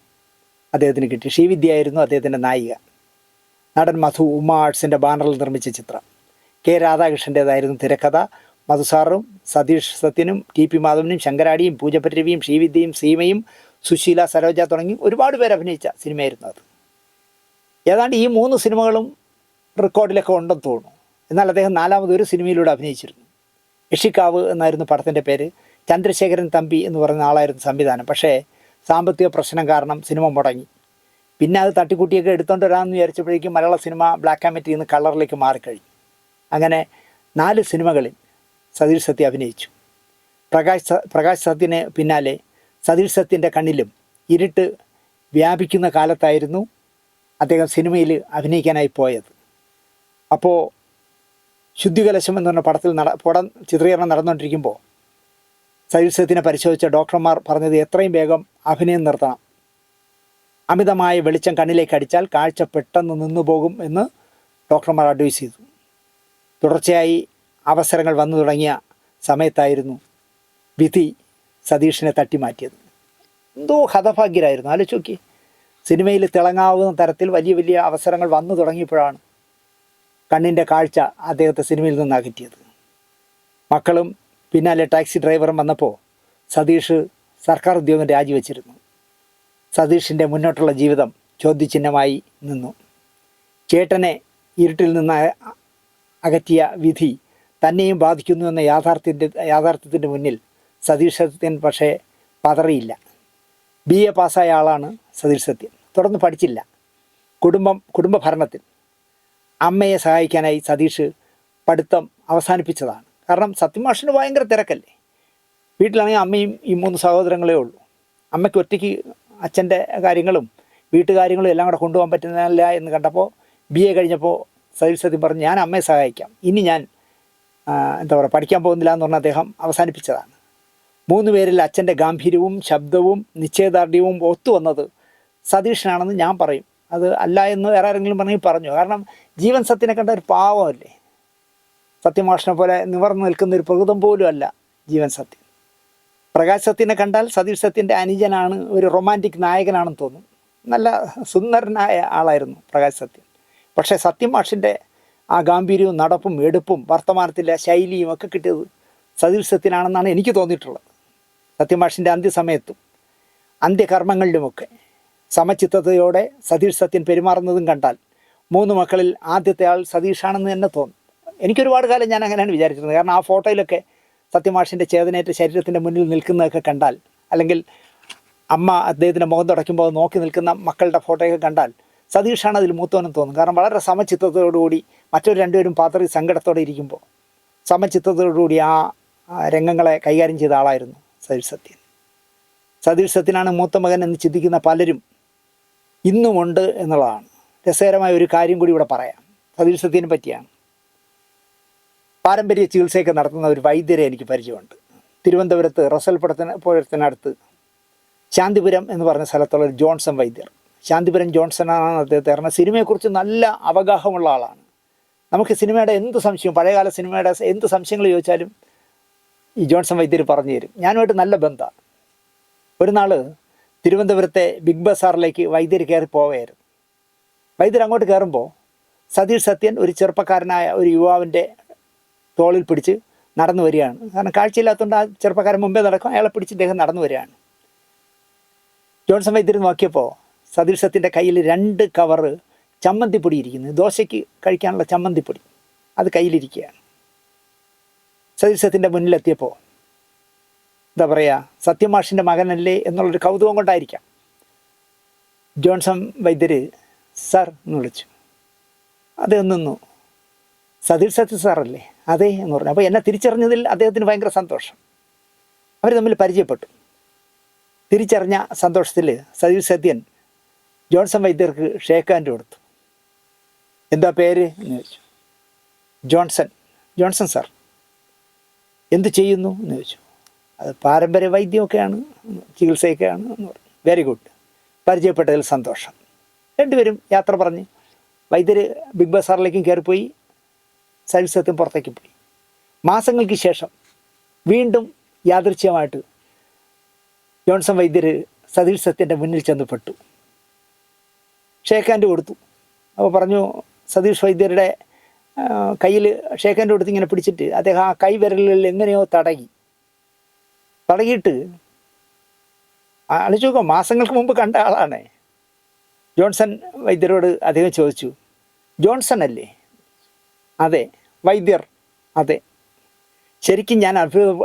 അദ്ദേഹത്തിന് കിട്ടി. ശ്രീവിദ്യയായിരുന്നു അദ്ദേഹത്തിൻ്റെ നായിക. നടൻ മധു ഉമ്മ ആർട്സിൻ്റെ ബാനറിൽ നിർമ്മിച്ച ചിത്രം. കെ രാധാകൃഷ്ണൻ്റേതായിരുന്നു തിരക്കഥ. മധുസാറും സതീഷ് സത്യനും ടി പി മാധവനും ശങ്കരാടിയും പൂജപ്പരവിയും ശ്രീവിദ്യയും സീമയും സുശീല, സരോജ തുടങ്ങി ഒരുപാട് പേര് അഭിനയിച്ച സിനിമയായിരുന്നു അത്. ഏതാണ്ട് ഈ 3 സിനിമകളും റെക്കോർഡിലൊക്കെ ഉണ്ടെന്ന് തോന്നുന്നു. എന്നാൽ അദ്ദേഹം 4മതൊരു സിനിമയിലൂടെ അഭിനയിച്ചിരുന്നു. യക്ഷിക്കാവ് എന്നായിരുന്നു പടത്തിൻ്റെ പേര്. ചന്ദ്രശേഖരൻ തമ്പി എന്ന് പറയുന്ന ആളായിരുന്നു സംവിധാനം. പക്ഷേ സാമ്പത്തിക പ്രശ്നം കാരണം സിനിമ മുടങ്ങി. പിന്നെ അത് തട്ടിക്കൂട്ടിയൊക്കെ എടുത്തുകൊണ്ട് വരാമെന്ന് വിചാരിച്ചപ്പോഴേക്കും മലയാള സിനിമ ബ്ലാക്ക് ആൻഡ് വൈറ്റിൽ നിന്ന് കളറിലേക്ക് മാറിക്കഴിഞ്ഞു. അങ്ങനെ 4 സിനിമകളിൽ സതീഷ് സത്യ അഭിനയിച്ചു. പ്രകാശ് സത്യന് പിന്നാലെ സതീഷ് സത്യൻ്റെ കണ്ണിലും ഇരുട്ട് വ്യാപിക്കുന്ന കാലത്തായിരുന്നു അദ്ദേഹം സിനിമയിൽ അഭിനയിക്കാനായി പോയത്. അപ്പോൾ ശുദ്ധികലശം എന്ന് പറഞ്ഞ പടം ചിത്രീകരണം നടന്നുകൊണ്ടിരിക്കുമ്പോൾ സതീഷ് സത്യനെ പരിശോധിച്ച ഡോക്ടർമാർ പറഞ്ഞത് എത്രയും വേഗം അഭിനയം നിർത്തണം, അമിതമായ വെളിച്ചം കണ്ണിലേക്ക് അടിച്ചാൽ കാഴ്ച പെട്ടെന്ന് നിന്നുപോകും എന്ന് ഡോക്ടർമാർ അഡ്വൈസ് ചെയ്തു. തുടർച്ചയായി അവസരങ്ങൾ വന്നു തുടങ്ങിയ സമയത്തായിരുന്നു വിധി സതീഷിനെ തട്ടിമാറ്റിയത്. എന്തോ ഹതഭാഗ്യരായിരുന്നു. ആലോചിച്ച് നോക്കി, സിനിമയിൽ തിളങ്ങാവുന്ന തരത്തിൽ വലിയ വലിയ അവസരങ്ങൾ വന്നു തുടങ്ങിയപ്പോഴാണ് കണ്ണിൻ്റെ കാഴ്ച അദ്ദേഹത്തെ സിനിമയിൽ നിന്ന് അകറ്റിയത്. മക്കളും പിന്നാലെ ടാക്സി ഡ്രൈവറും വന്നപ്പോൾ സതീഷ് സർക്കാർ ഉദ്യോഗം രാജിവെച്ചിരുന്നു. സതീഷിൻ്റെ മുന്നോട്ടുള്ള ജീവിതം ചോദ്യചിഹ്നമായി നിന്നു. ചേട്ടനെ ഇരുട്ടിൽ നിന്ന് അകറ്റിയ വിധി തന്നെയും ബാധിക്കുന്നു എന്ന യാഥാർത്ഥ്യത്തിൻ്റെ മുന്നിൽ സതീഷ് സത്യൻ പക്ഷേ പതറിയില്ല. BA പാസ്സായ ആളാണ് സതീഷ് സത്യൻ. തുടർന്ന് പഠിച്ചില്ല. കുടുംബ ഭരണത്തിൽ അമ്മയെ സഹായിക്കാനായി സതീഷ് പഠിത്തം അവസാനിപ്പിച്ചതാണ്. കാരണം സത്യമാഷിന് ഭയങ്കര തിരക്കല്ലേ. വീട്ടിലാണെങ്കിൽ അമ്മയും ഈ 3 സഹോദരങ്ങളേ ഉള്ളൂ. അമ്മയ്ക്ക് ഒറ്റയ്ക്ക് അച്ഛൻ്റെ കാര്യങ്ങളും വീട്ടുകാര്യങ്ങളും എല്ലാം കൂടെ കൊണ്ടുപോകാൻ പറ്റുന്നില്ല എന്ന് കണ്ടപ്പോൾ BA കഴിഞ്ഞപ്പോൾ സതീഷ് സത്യം പറഞ്ഞു, ഞാൻ അമ്മയെ സഹായിക്കാം, ഇനി ഞാൻ എന്താ പറയുക പഠിക്കാൻ പോകുന്നില്ല എന്ന് പറഞ്ഞ അദ്ദേഹം അവസാനിപ്പിച്ചതാണ്. 3 പേരിൽ അച്ഛൻ്റെ ഗാംഭീര്യവും ശബ്ദവും നിശ്ചയദാർഢ്യവും ഒത്തുവന്നത് സതീഷിനാണെന്ന് ഞാൻ പറയും. അത് അല്ല എന്ന് വേറെ ആരെങ്കിലും പറഞ്ഞു. കാരണം ജീവൻ സത്യനെ കണ്ട ഒരു പാവമല്ലേ, സത്യമാഷിനെ പോലെ നിവർന്നു നിൽക്കുന്ന ഒരു പ്രകൃതം പോലും അല്ല ജീവൻ സത്യൻ. പ്രകാശ് സത്യനെ കണ്ടാൽ സതീഷ് സത്യൻ്റെ അനുജനാണ്, ഒരു റൊമാൻറ്റിക് നായകനാണെന്ന് തോന്നും. നല്ല സുന്ദരനായ ആളായിരുന്നു പ്രകാശ് സത്യൻ. പക്ഷേ സത്യമാഷിൻ്റെ ആ ഗാംഭീര്യവും നടപ്പും എടുപ്പും വർത്തമാനത്തിലെ ശൈലിയും ഒക്കെ കിട്ടിയത് സതീഷ് സത്യനാണെന്നാണ് എനിക്ക് തോന്നിയിട്ടുള്ളത്. സത്യമാഷിൻ്റെ അന്ത്യസമയത്തും അന്ത്യകർമ്മങ്ങളിലുമൊക്കെ സമചിത്തതയോടെ സതീഷ് സത്യൻ പെരുമാറുന്നതും കണ്ടാൽ 3 മക്കളിൽ ആദ്യത്തെ ആൾ സതീഷാണെന്ന് തന്നെ തോന്നും. എനിക്കൊരുപാട് കാലം ഞാൻ അങ്ങനെയാണ് വിചാരിച്ചിരുന്നത്. കാരണം ആ ഫോട്ടോയിലൊക്കെ സത്യമാഷിൻ്റെ ചേതനേറ്റ ശരീരത്തിൻ്റെ മുന്നിൽ നിൽക്കുന്നതൊക്കെ കണ്ടാൽ, അല്ലെങ്കിൽ അമ്മ അദ്ദേഹത്തിൻ്റെ മുഖം തുടയ്ക്കുമ്പോൾ നോക്കി നിൽക്കുന്ന മക്കളുടെ ഫോട്ടോയൊക്കെ കണ്ടാൽ സതീഷാണ് അതിൽ മൂത്തവനും തോന്നും. കാരണം വളരെ സമചിത്തതയോടുകൂടി മറ്റൊരു 2 പേരും പാത്രി സങ്കടത്തോടെ ഇരിക്കുമ്പോൾ സമചിത്തതയോടുകൂടി ആ രംഗങ്ങളെ കൈകാര്യം ചെയ്ത ആളായിരുന്നു സതീഷ് സത്യൻ. സതീഷ് സത്യനാണ് മൂത്ത മകൻ എന്ന് ചിന്തിക്കുന്ന പലരും ഇന്നുമുണ്ട് എന്നുള്ളതാണ്. രസകരമായ ഒരു കാര്യം കൂടി ഇവിടെ പറയാം, സതീഷ് സത്യനെ പറ്റിയാണ്. പാരമ്പര്യ ചികിത്സയൊക്കെ നടത്തുന്ന ഒരു വൈദ്യരെ എനിക്ക് പരിചയമുണ്ട്. തിരുവനന്തപുരത്ത് റസൽ പുഴത്തിനടുത്ത് ശാന്തിപുരം എന്ന് പറഞ്ഞ സ്ഥലത്തുള്ള ഒരു ജോൺസൺ വൈദ്യർ. ശാന്തിപുരം ജോൺസണാണ് അദ്ദേഹത്തെ പറഞ്ഞ സിനിമയെക്കുറിച്ച് നല്ല അവഗാഹമുള്ള ആളാണ്. നമുക്ക് സിനിമയുടെ എന്ത് സംശയവും, പഴയകാല സിനിമയുടെ എന്ത് സംശയങ്ങൾ ചോദിച്ചാലും ഈ ജോൺസൺ വൈദ്യർ പറഞ്ഞു തരും. ഞാനുമായിട്ട് നല്ല ബന്ധമാണ്. ഒരു നാൾ തിരുവനന്തപുരത്തെ ബിഗ് ബസാറിലേക്ക് വൈദ്യർ കയറി പോവുകയായിരുന്നു. വൈദ്യർ അങ്ങോട്ട് കയറുമ്പോൾ സതീഷ് സത്യൻ ഒരു ചെറുപ്പക്കാരനായ ഒരു യുവാവിൻ്റെ തോളിൽ പിടിച്ച് നടന്നു വരികയാണ്. കാരണം കാഴ്ചയില്ലാത്തതുകൊണ്ട് ആ ചെറുപ്പക്കാരൻ മുമ്പേ നടക്കും, അയാളെ പിടിച്ച് ഇദ്ദേഹം നടന്നു വരികയാണ്. ജോൺസൺ വൈദ്യർ നോക്കിയപ്പോൾ സതീഷ് സത്യൻ്റെ കയ്യിൽ 2 കവറ് ചമ്മന്തിപ്പൊടി ഇരിക്കുന്നു, ദോശയ്ക്ക് കഴിക്കാനുള്ള ചമ്മന്തിപ്പൊടി, അത് കയ്യിലിരിക്കുകയാണ്. സതീഷ് സത്യൻ്റെ മുന്നിലെത്തിയപ്പോൾ എന്താ പറയുക, സത്യമാഷിൻ്റെ മകനല്ലേ എന്നുള്ളൊരു കൗതുകം കൊണ്ടായിരിക്കാം ജോൺസൺ വൈദ്യർ സാർ എന്ന് വിളിച്ചു. അദ്ദേഹം നിന്നു. സതീഷ് സത്യ സാറല്ലേ? അതെ എന്ന് പറഞ്ഞു. അപ്പോൾ എന്നെ തിരിച്ചറിഞ്ഞതിൽ അദ്ദേഹത്തിന് ഭയങ്കര സന്തോഷം. അവർ തമ്മിൽ പരിചയപ്പെട്ടു. തിരിച്ചറിഞ്ഞ സന്തോഷത്തിൽ സതീഷ് സത്യൻ ജോൺസൺ വൈദ്യർക്ക് ഷേക്ക് ഹാൻഡ് കൊടുത്തു. എന്താ പേര് എന്ന് ചോദിച്ചു. ജോൺസൺ. Johnson sir. എന്ത് ചെയ്യുന്നു എന്ന് ചോദിച്ചു. അത് പാരമ്പര്യ വൈദ്യമൊക്കെയാണ്, ചികിത്സയൊക്കെയാണ് എന്ന് പറഞ്ഞു. വെരി ഗുഡ്, പരിചയപ്പെട്ടതിൽ സന്തോഷം. 2 പേരും യാത്ര പറഞ്ഞ് വൈദ്യർ ബിഗ് ബസാറിലേക്കും കയറിപ്പോയി, സതീഷ് സത്യൻ പുറത്തേക്ക് പോയി. മാസങ്ങൾക്ക് ശേഷം വീണ്ടും യാദൃച്ഛികമായിട്ട് ജോൺസൺ വൈദ്യർ സതീഷ് സത്യൻ്റെ മുന്നിൽ ചെന്ന് പെട്ടു. ഷേക്ക് ഹാൻഡ് കൊടുത്തു. അപ്പോൾ പറഞ്ഞു, സതീഷ് വൈദ്യരുടെ കയ്യിൽ ഷേക്ക് ഹാൻഡ് കൊടുത്ത് ഇങ്ങനെ പിടിച്ചിട്ട് അദ്ദേഹം ആ കൈ വിരലുകളിൽ എങ്ങനെയോ തടകിയിട്ട് ആലോചിച്ച് നോക്കാം, മാസങ്ങൾക്ക് മുമ്പ് കണ്ട ആളാണ്. ജോൺസൺ വൈദ്യരോട് അദ്ദേഹം ചോദിച്ചു, ജോൺസൺ അല്ലേ? അതെ. വൈദ്യർ? അതെ. ശരിക്കും ഞാൻ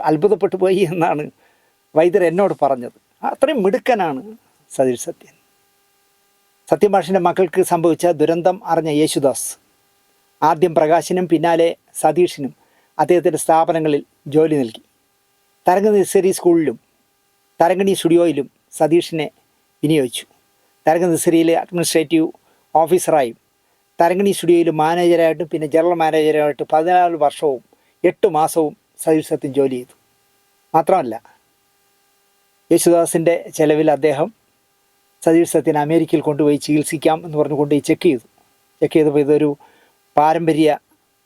അത്ഭുതപ്പെട്ടു പോയി എന്നാണ് വൈദ്യർ എന്നോട് പറഞ്ഞത്. അത്രയും മിടുക്കനാണ് സതീഷ് സത്യൻ. സത്യമാഷിൻ്റെ മക്കൾക്ക് സംഭവിച്ച ദുരന്തം അറിഞ്ഞ യേശുദാസ് ആദ്യം പ്രകാശിനും പിന്നാലെ സതീഷിനും അദ്ദേഹത്തിൻ്റെ സ്ഥാപനങ്ങളിൽ ജോലി നൽകി. തരംഗിണി നഴ്സറി സ്കൂളിലും തരംഗിണി സ്റ്റുഡിയോയിലും സതീഷിനെ വിനിയോഗിച്ചു. തരംഗിണി നഴ്സറിയിലെ അഡ്മിനിസ്ട്രേറ്റീവ് ഓഫീസറായും തരംഗിണി സ്റ്റുഡിയോയിൽ മാനേജരായിട്ടും പിന്നെ ജനറൽ മാനേജരായിട്ടും 14 വർഷവും 8 മാസവും സതീഷ് സത്യൻ ജോലി ചെയ്തു. മാത്രമല്ല, യേശുദാസിൻ്റെ ചെലവിൽ അദ്ദേഹം സതീഷ് സത്യൻ അമേരിക്കയിൽ കൊണ്ടുപോയി ചികിത്സിക്കാം എന്ന് പറഞ്ഞു കൊണ്ടുപോയി ചെക്ക് ചെയ്തപ്പോൾ ഇതൊരു പാരമ്പര്യ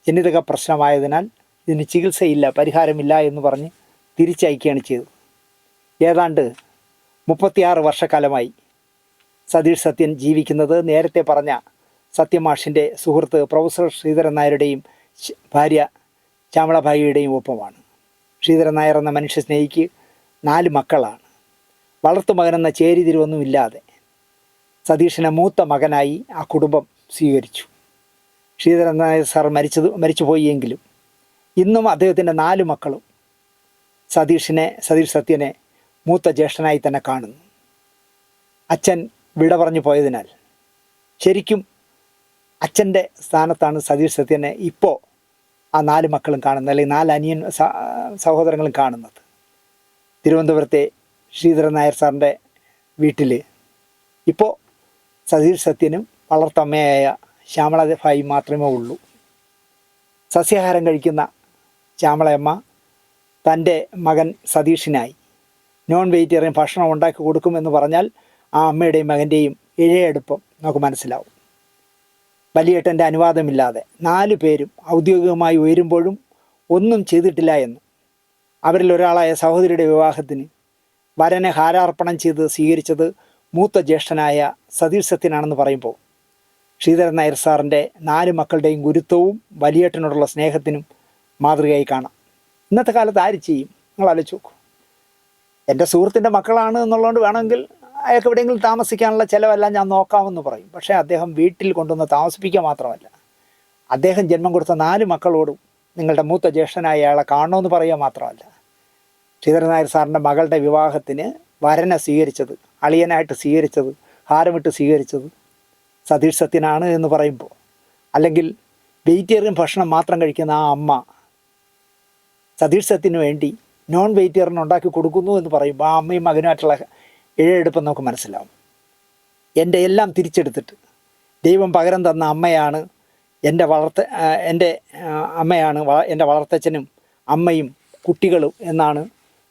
ജനിതക പ്രശ്നമായതിനാൽ ഇതിന് ചികിത്സയില്ല, പരിഹാരമില്ല എന്ന് പറഞ്ഞ് തിരിച്ചയക്കുകയാണ് ചെയ്തത്. ഏതാണ്ട് 36 വർഷക്കാലമായി സതീഷ് സത്യൻ ജീവിക്കുന്നത് നേരത്തെ പറഞ്ഞ സത്യമാഷിൻ്റെ സുഹൃത്ത് പ്രൊഫസർ ശ്രീധരൻ നായരുടെയും ഭാര്യ ശ്യാമളഭായിയുടെയും ഒപ്പമാണ്. ശ്രീധരൻ നായർ എന്ന മനുഷ്യ സ്നേഹിക്ക് 4 മക്കളാണ്. വളർത്തുമകനെന്ന ചേരിതിരിവൊന്നുമില്ലാതെ സതീഷിനെ മൂത്ത മകനായി ആ കുടുംബം സ്വീകരിച്ചു. ശ്രീധരൻ നായർ സാർ മരിച്ചുപോയി എങ്കിലും ഇന്നും അദ്ദേഹത്തിൻ്റെ 4 മക്കളും സതീഷ് സത്യനെ മൂത്ത ജ്യേഷ്ഠനായി തന്നെ കാണുന്നു. അച്ഛൻ വിട പറഞ്ഞു പോയതിനാൽ ശരിക്കും അച്ഛൻ്റെ സ്ഥാനത്താണ് സതീഷ് സത്യനെ ഇപ്പോൾ ആ 4 മക്കളും കാണുന്നത്, അല്ലെങ്കിൽ 4 സഹോദരങ്ങളും കാണുന്നത്. തിരുവനന്തപുരത്തെ ശ്രീധരൻ നായർ സാറിൻ്റെ വീട്ടിൽ ഇപ്പോൾ സതീഷ് സത്യനും വളർത്തമ്മയായ ശ്യാമളഭായി മാത്രമേ ഉള്ളൂ. സസ്യാഹാരം കഴിക്കുന്ന ശ്യാമളയമ്മ തൻ്റെ മകൻ സതീഷിനായി നോൺ വെജിറ്റേറിയൻ ഭക്ഷണം ഉണ്ടാക്കി കൊടുക്കുമെന്ന് പറഞ്ഞാൽ ആ അമ്മയുടെയും മകൻ്റെയും ഇഴയെടുപ്പം നമുക്ക് മനസ്സിലാവും. വലിയേട്ടൻ്റെ അനുവാദമില്ലാതെ 4 പേരും ഔദ്യോഗികമായി ഉയരുമ്പോഴും ഒന്നും ചെയ്തിട്ടില്ല എന്നും അവരിൽ ഒരാളായ സഹോദരിയുടെ വിവാഹത്തിന് വരനെ ഹാരാർപ്പണം ചെയ്ത് സ്വീകരിച്ചത് മൂത്ത ജ്യേഷ്ഠനായ സതീഷ് സത്യനാണെന്ന് പറയുമ്പോൾ ശ്രീധരൻ നായർ സാറിൻ്റെ 4 മക്കളുടെയും ഗുരുത്വവും വലിയേട്ടനോടുള്ള സ്നേഹത്തിനും മാതൃകയായി കാണാം. ഇന്നത്തെ കാലത്ത് ആര് ചെയ്യും? നിങ്ങൾ ആലോചിച്ച് നോക്കൂ. എൻ്റെ സുഹൃത്തിൻ്റെ മക്കളാണ് എന്നുള്ളതുകൊണ്ട് വേണമെങ്കിൽ അയാൾക്ക് എവിടെയെങ്കിലും താമസിക്കാനുള്ള ചിലവെല്ലാം ഞാൻ നോക്കാമെന്ന് പറയും. പക്ഷേ അദ്ദേഹം വീട്ടിൽ കൊണ്ടുവന്ന് താമസിപ്പിക്കുക മാത്രമല്ല, അദ്ദേഹം ജന്മം കൊടുത്ത 4 മക്കളോടും നിങ്ങളുടെ മൂത്ത ജ്യേഷ്ഠനായ അയാളെ കാണണമെന്ന് പറയുക മാത്രമല്ല, ശ്രീധരൻ നായർ സാറിൻ്റെ മകളുടെ വിവാഹത്തിന് വരനെ സ്വീകരിച്ചത്, അളിയനായിട്ട് സ്വീകരിച്ചത്, ഹാരമിട്ട് സ്വീകരിച്ചത് സതീഷ് സത്യനാണ് എന്ന് പറയുമ്പോൾ, അല്ലെങ്കിൽ വെജിറ്റേറിയൻ ഭക്ഷണം മാത്രം കഴിക്കുന്ന ആ അമ്മ സതീഷ് സത്യന് വേണ്ടി നോൺ വെജിറ്റേറിയൻ ഉണ്ടാക്കി കൊടുക്കുന്നു എന്ന് പറയുമ്പോൾ ആ അമ്മയും മകനുമായിട്ടുള്ള ഇഴയെടുപ്പം നമുക്ക് മനസ്സിലാവും. എൻ്റെ എല്ലാം തിരിച്ചെടുത്തിട്ട് ദൈവം പകരം തന്ന അമ്മയാണ് എൻ്റെ അമ്മയാണ് എൻ്റെ വളർത്തച്ഛനും അമ്മയും കുട്ടികളും എന്നാണ്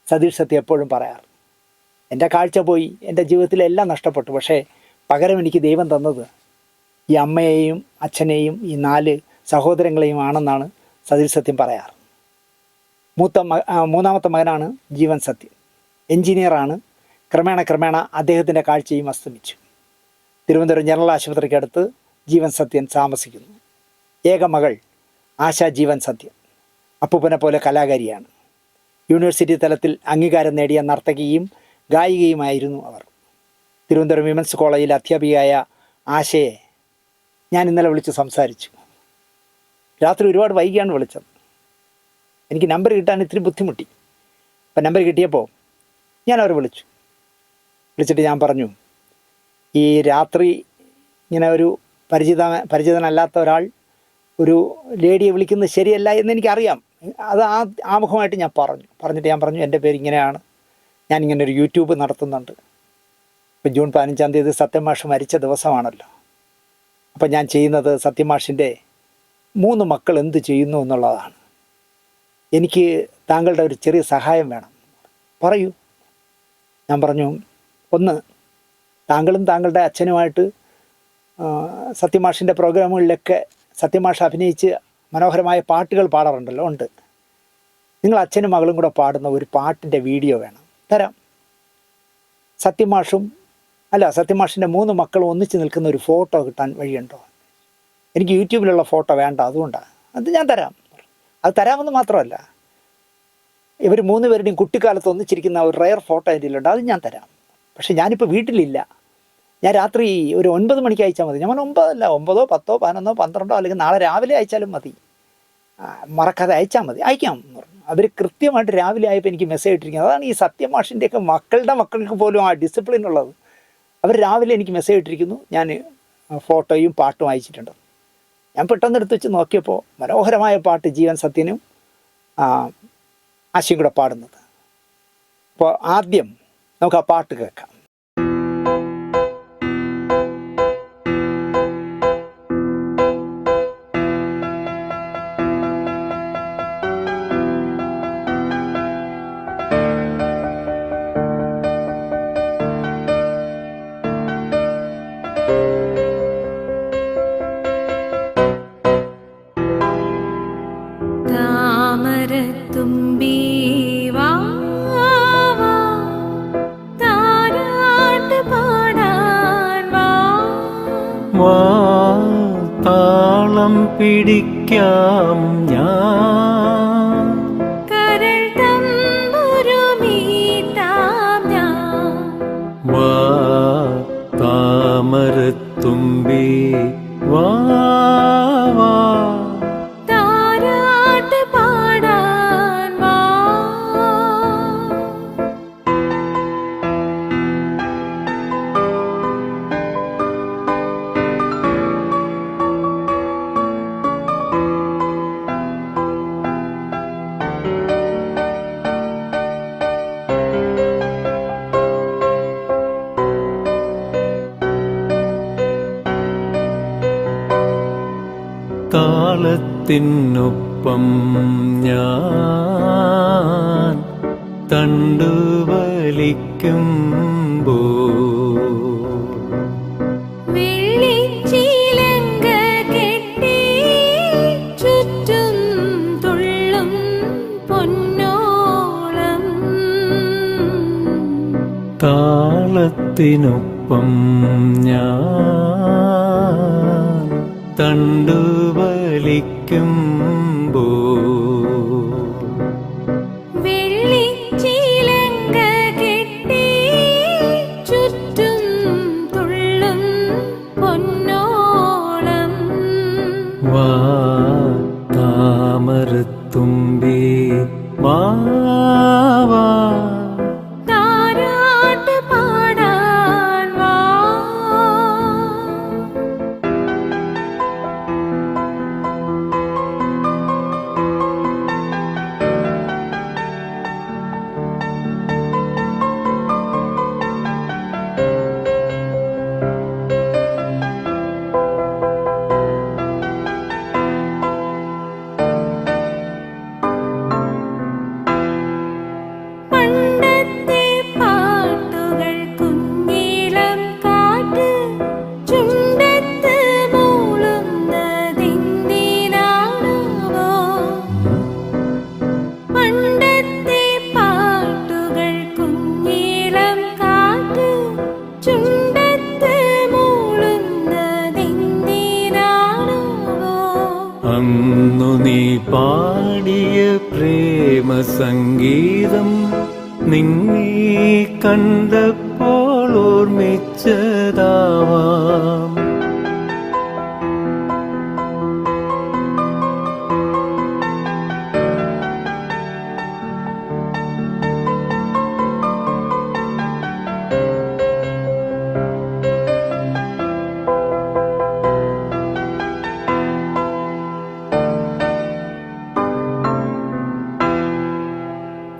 സതീഷ് സത്യ എപ്പോഴും പറയാറ്. എൻ്റെ കാഴ്ച പോയി, എൻ്റെ ജീവിതത്തിലെല്ലാം നഷ്ടപ്പെട്ടു, പക്ഷേ പകരം എനിക്ക് ദൈവം തന്നത് ഈ അമ്മയെയും അച്ഛനെയും ഈ 4 സഹോദരങ്ങളെയും ആണെന്നാണ് സതീഷ് സത്യം പറയാറ്. മൂന്നാമത്തെ മകനാണ് ജീവൻ സത്യൻ. എൻജിനീയറാണ്. ക്രമേണ അദ്ദേഹത്തിൻ്റെ കാഴ്ചയും അസ്തമിച്ചു. തിരുവനന്തപുരം ജനറൽ ആശുപത്രിക്കടുത്ത് ജീവൻ സത്യൻ താമസിക്കുന്നു. ഏക മകൾ ആശാ ജീവൻ സത്യൻ അപ്പൂപ്പനെ പോലെ കലാകാരിയാണ്. യൂണിവേഴ്സിറ്റി തലത്തിൽ അംഗീകാരം നേടിയ നർത്തകിയും ഗായികയുമായിരുന്നു അവർ. തിരുവനന്തപുരം വിമൻസ് കോളേജിൽ അധ്യാപികയായ ആശയെ ഞാൻ ഇന്നലെ വിളിച്ച് സംസാരിച്ചു. രാത്രി ഒരുപാട് വൈകിയാണ് വിളിച്ചത്. എനിക്ക് നമ്പർ കിട്ടാൻ ഇത്തിരി ബുദ്ധിമുട്ടി. അപ്പം നമ്പർ കിട്ടിയപ്പോൾ ഞാൻ അവരെ വിളിച്ചിട്ട് ഞാൻ പറഞ്ഞു, ഈ രാത്രി ഇങ്ങനെ ഒരു പരിചിതനല്ലാത്ത ഒരാൾ ഒരു ലേഡിയെ വിളിക്കുന്നത് ശരിയല്ല എന്ന് എനിക്കറിയാം. അത് ആമുഖമായിട്ട് ഞാൻ പറഞ്ഞിട്ട് ഞാൻ പറഞ്ഞു, എൻ്റെ പേര് ഇങ്ങനെയാണ്, ഞാനിങ്ങനെ ഒരു യൂട്യൂബ് നടത്തുന്നുണ്ട്. ഇപ്പം ജൂൺ 15-ാം തീയതി സത്യമാഷ് മരിച്ച ദിവസമാണല്ലോ. അപ്പം ഞാൻ ചെയ്യുന്നത് സത്യമാഷിൻ്റെ 3 മക്കൾ എന്ത് ചെയ്യുന്നു എന്നുള്ളതാണ്. എനിക്ക് താങ്കളുടെ ഒരു ചെറിയ സഹായം വേണം, പറയൂ. ഞാൻ പറഞ്ഞു, ഒന്ന്, താങ്കളും താങ്കളുടെ അച്ഛനുമായിട്ട് സത്യമാഷിൻ്റെ പ്രോഗ്രാമുകളിലൊക്കെ സത്യമാഷ് അഭിനയിച്ച് മനോഹരമായ പാട്ടുകൾ പാടാറുണ്ടല്ലോ. ഉണ്ട്. നിങ്ങൾ അച്ഛനും മകളും കൂടെ പാടുന്ന ഒരു പാട്ടിൻ്റെ വീഡിയോ വേണം, തരാം. സത്യമാഷിൻ്റെ 3 മക്കളും ഒന്നിച്ച് നിൽക്കുന്ന ഒരു ഫോട്ടോ കിട്ടാൻ വഴിയുണ്ടോ? എനിക്ക് യൂട്യൂബിലുള്ള ഫോട്ടോ വേണ്ട, അതുകൊണ്ടാണ്. അത് ഞാൻ തരാം. അത് തരാമെന്ന് മാത്രമല്ല, ഇവർ 3 പേരുടെയും കുട്ടിക്കാലത്ത് ഒന്നിച്ചിരിക്കുന്ന ഒരു റയർ ഫോട്ടോ എൻ്റെ കയ്യിലുണ്ട്, അത് ഞാൻ തരാം. പക്ഷേ ഞാനിപ്പോൾ വീട്ടിലില്ല. ഞാൻ രാത്രി ഒരു 9 മണിക്ക് അയച്ചാൽ മതി. ഞാൻ 9 അല്ല, 9, 10, 11, 12, അല്ലെങ്കിൽ നാളെ രാവിലെ അയച്ചാലും മതി. മറക്കാതെ അയച്ചാൽ മതി. അയക്കാം എന്ന് പറഞ്ഞു. അവർ കൃത്യമായിട്ട് രാവിലെ ആയപ്പോൾ എനിക്ക് മെസ്സേജ് ഇട്ടിരിക്കുന്നത്. അതാണ് ഈ സത്യമാഷിൻ്റെയൊക്കെ മക്കൾക്ക് പോലും ആ ഡിസിപ്ലിൻ ഉള്ളത്. അവർ രാവിലെ എനിക്ക് മെസ്സേജ് ഇട്ടിരിക്കുന്നു, ഞാൻ ഫോട്ടോയും പാട്ടും അയച്ചിട്ടുണ്ട്. ഞാൻ പെട്ടെന്ന് എടുത്ത് വെച്ച് നോക്കിയപ്പോൾ മനോഹരമായ പാട്ട് ജീവൻ സത്യനും ആശയും കൂടെ പാടുന്നത്. അപ്പോൾ ആദ്യം നമുക്ക് ആ പാട്ട് കേൾക്കാം. താളം പിടിക്കാം ഞാൻ, കരൾ തമ്പുരുമീട്ടാം ഞാൻ. വാ താമരത്തുമ്പി വാ വാ, താരാട്ട് പാടാൻ വാ. താളത്തിനൊപ്പം ഞാൻ തണ്ടുവലിക്കുമ്പോ വെള്ളിച്ചീലങ്ക കെട്ടി ചുറ്റും തുള്ളും പൊന്നോളം താളത്തിനൊപ്പം ഞാൻ തണ്ടുവലിക്കുമ്പോ വെള്ളിച്ചീലങ്ക കെട്ടി ചുറ്റും തുള്ളും പൊന്നോളം വാ താമരത്തുമ്പി വാ വാ താരാട്ട് പാടാൻ വാ പണ്ടത്തെ പാട്ടുകൾ കുഞ്ഞിളം കാറ്റ് ചുണ്ടത്ത് മൂളുന്നതെന്തിനാണാവോ പണ്ടത്തെ പാട്ടുകൾ കുഞ്ഞിളം കാറ്റ് ചുണ്ടത്ത് മൂളുന്നതെന്തിനാണാവോ അന്നു നീ പാടിയ പ്രേമ സംഗീതം നിന്നെ കണ്ടപ്പോൾ ഓർമ്മിച്ചതാവാം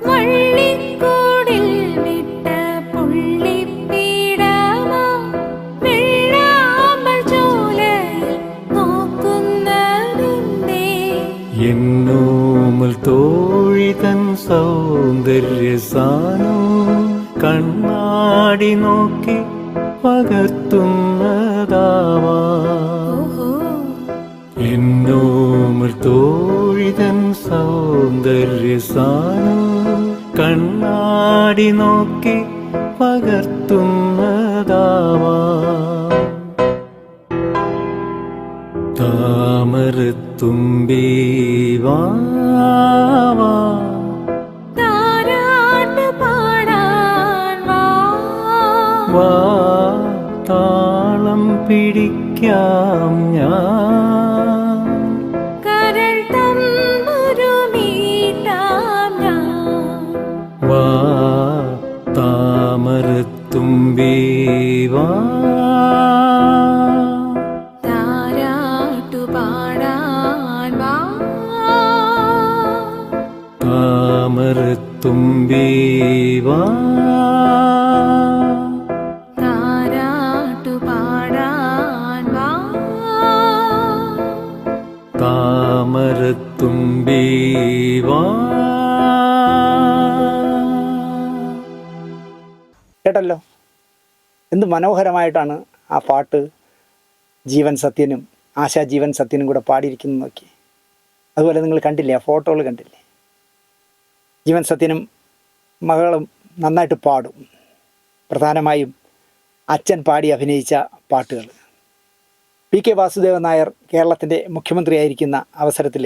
വള്ളിക്കൂടിൽ വിട്ട പുള്ളിപ്പീടമാ വെള്ളാമ്പൽ ചോലയിൽ നോക്കുന്നതിന്റെ എന്നോമൽ തോഴി തൻ സൗന്ദര്യസാനോ കണ്ണാടി നോക്കി പകർത്തുന്നതാവാം ഓഹോ എന്നോമൽ തോഴി തൻ സൗന്ദര്യസാനോ കണ്ണാടി നോക്കി പകർത്തുന്നതാവാം താമരത്തുമ്പി വാ വാ താരാട്ട് പാടാൻ വാ വാ താളം പിടിക്കാം ഞാൻ കരൾ തമ്പുരുമീട്ടാം ഞാൻ വാ താമരത്തുമ്പി വാ താരാട്ടു പാടാൻ വാ താമരത്തുമ്പി വാ താരാട്ടു പാടാൻ വാ താമരത്തുമ്പി വാ. കേട്ടല്ലോ, എന്ത് മനോഹരമായിട്ടാണ് ആ പാട്ട് ജീവൻ സത്യനും ആശാ ജീവൻ സത്യനും കൂടെ പാടിയിരിക്കുന്നത് നോക്കി. അതുപോലെ നിങ്ങൾ കണ്ടില്ലേ, ആ ഫോട്ടോകൾ കണ്ടില്ലേ? ജീവൻ സത്യനും മകളും നന്നായിട്ട് പാടും. പ്രധാനമായും അച്ഛൻ പാടി അഭിനയിച്ച പാട്ടുകൾ. പി കെ വാസുദേവൻ നായർ കേരളത്തിൻ്റെ മുഖ്യമന്ത്രിയായിരിക്കുന്ന അവസരത്തിൽ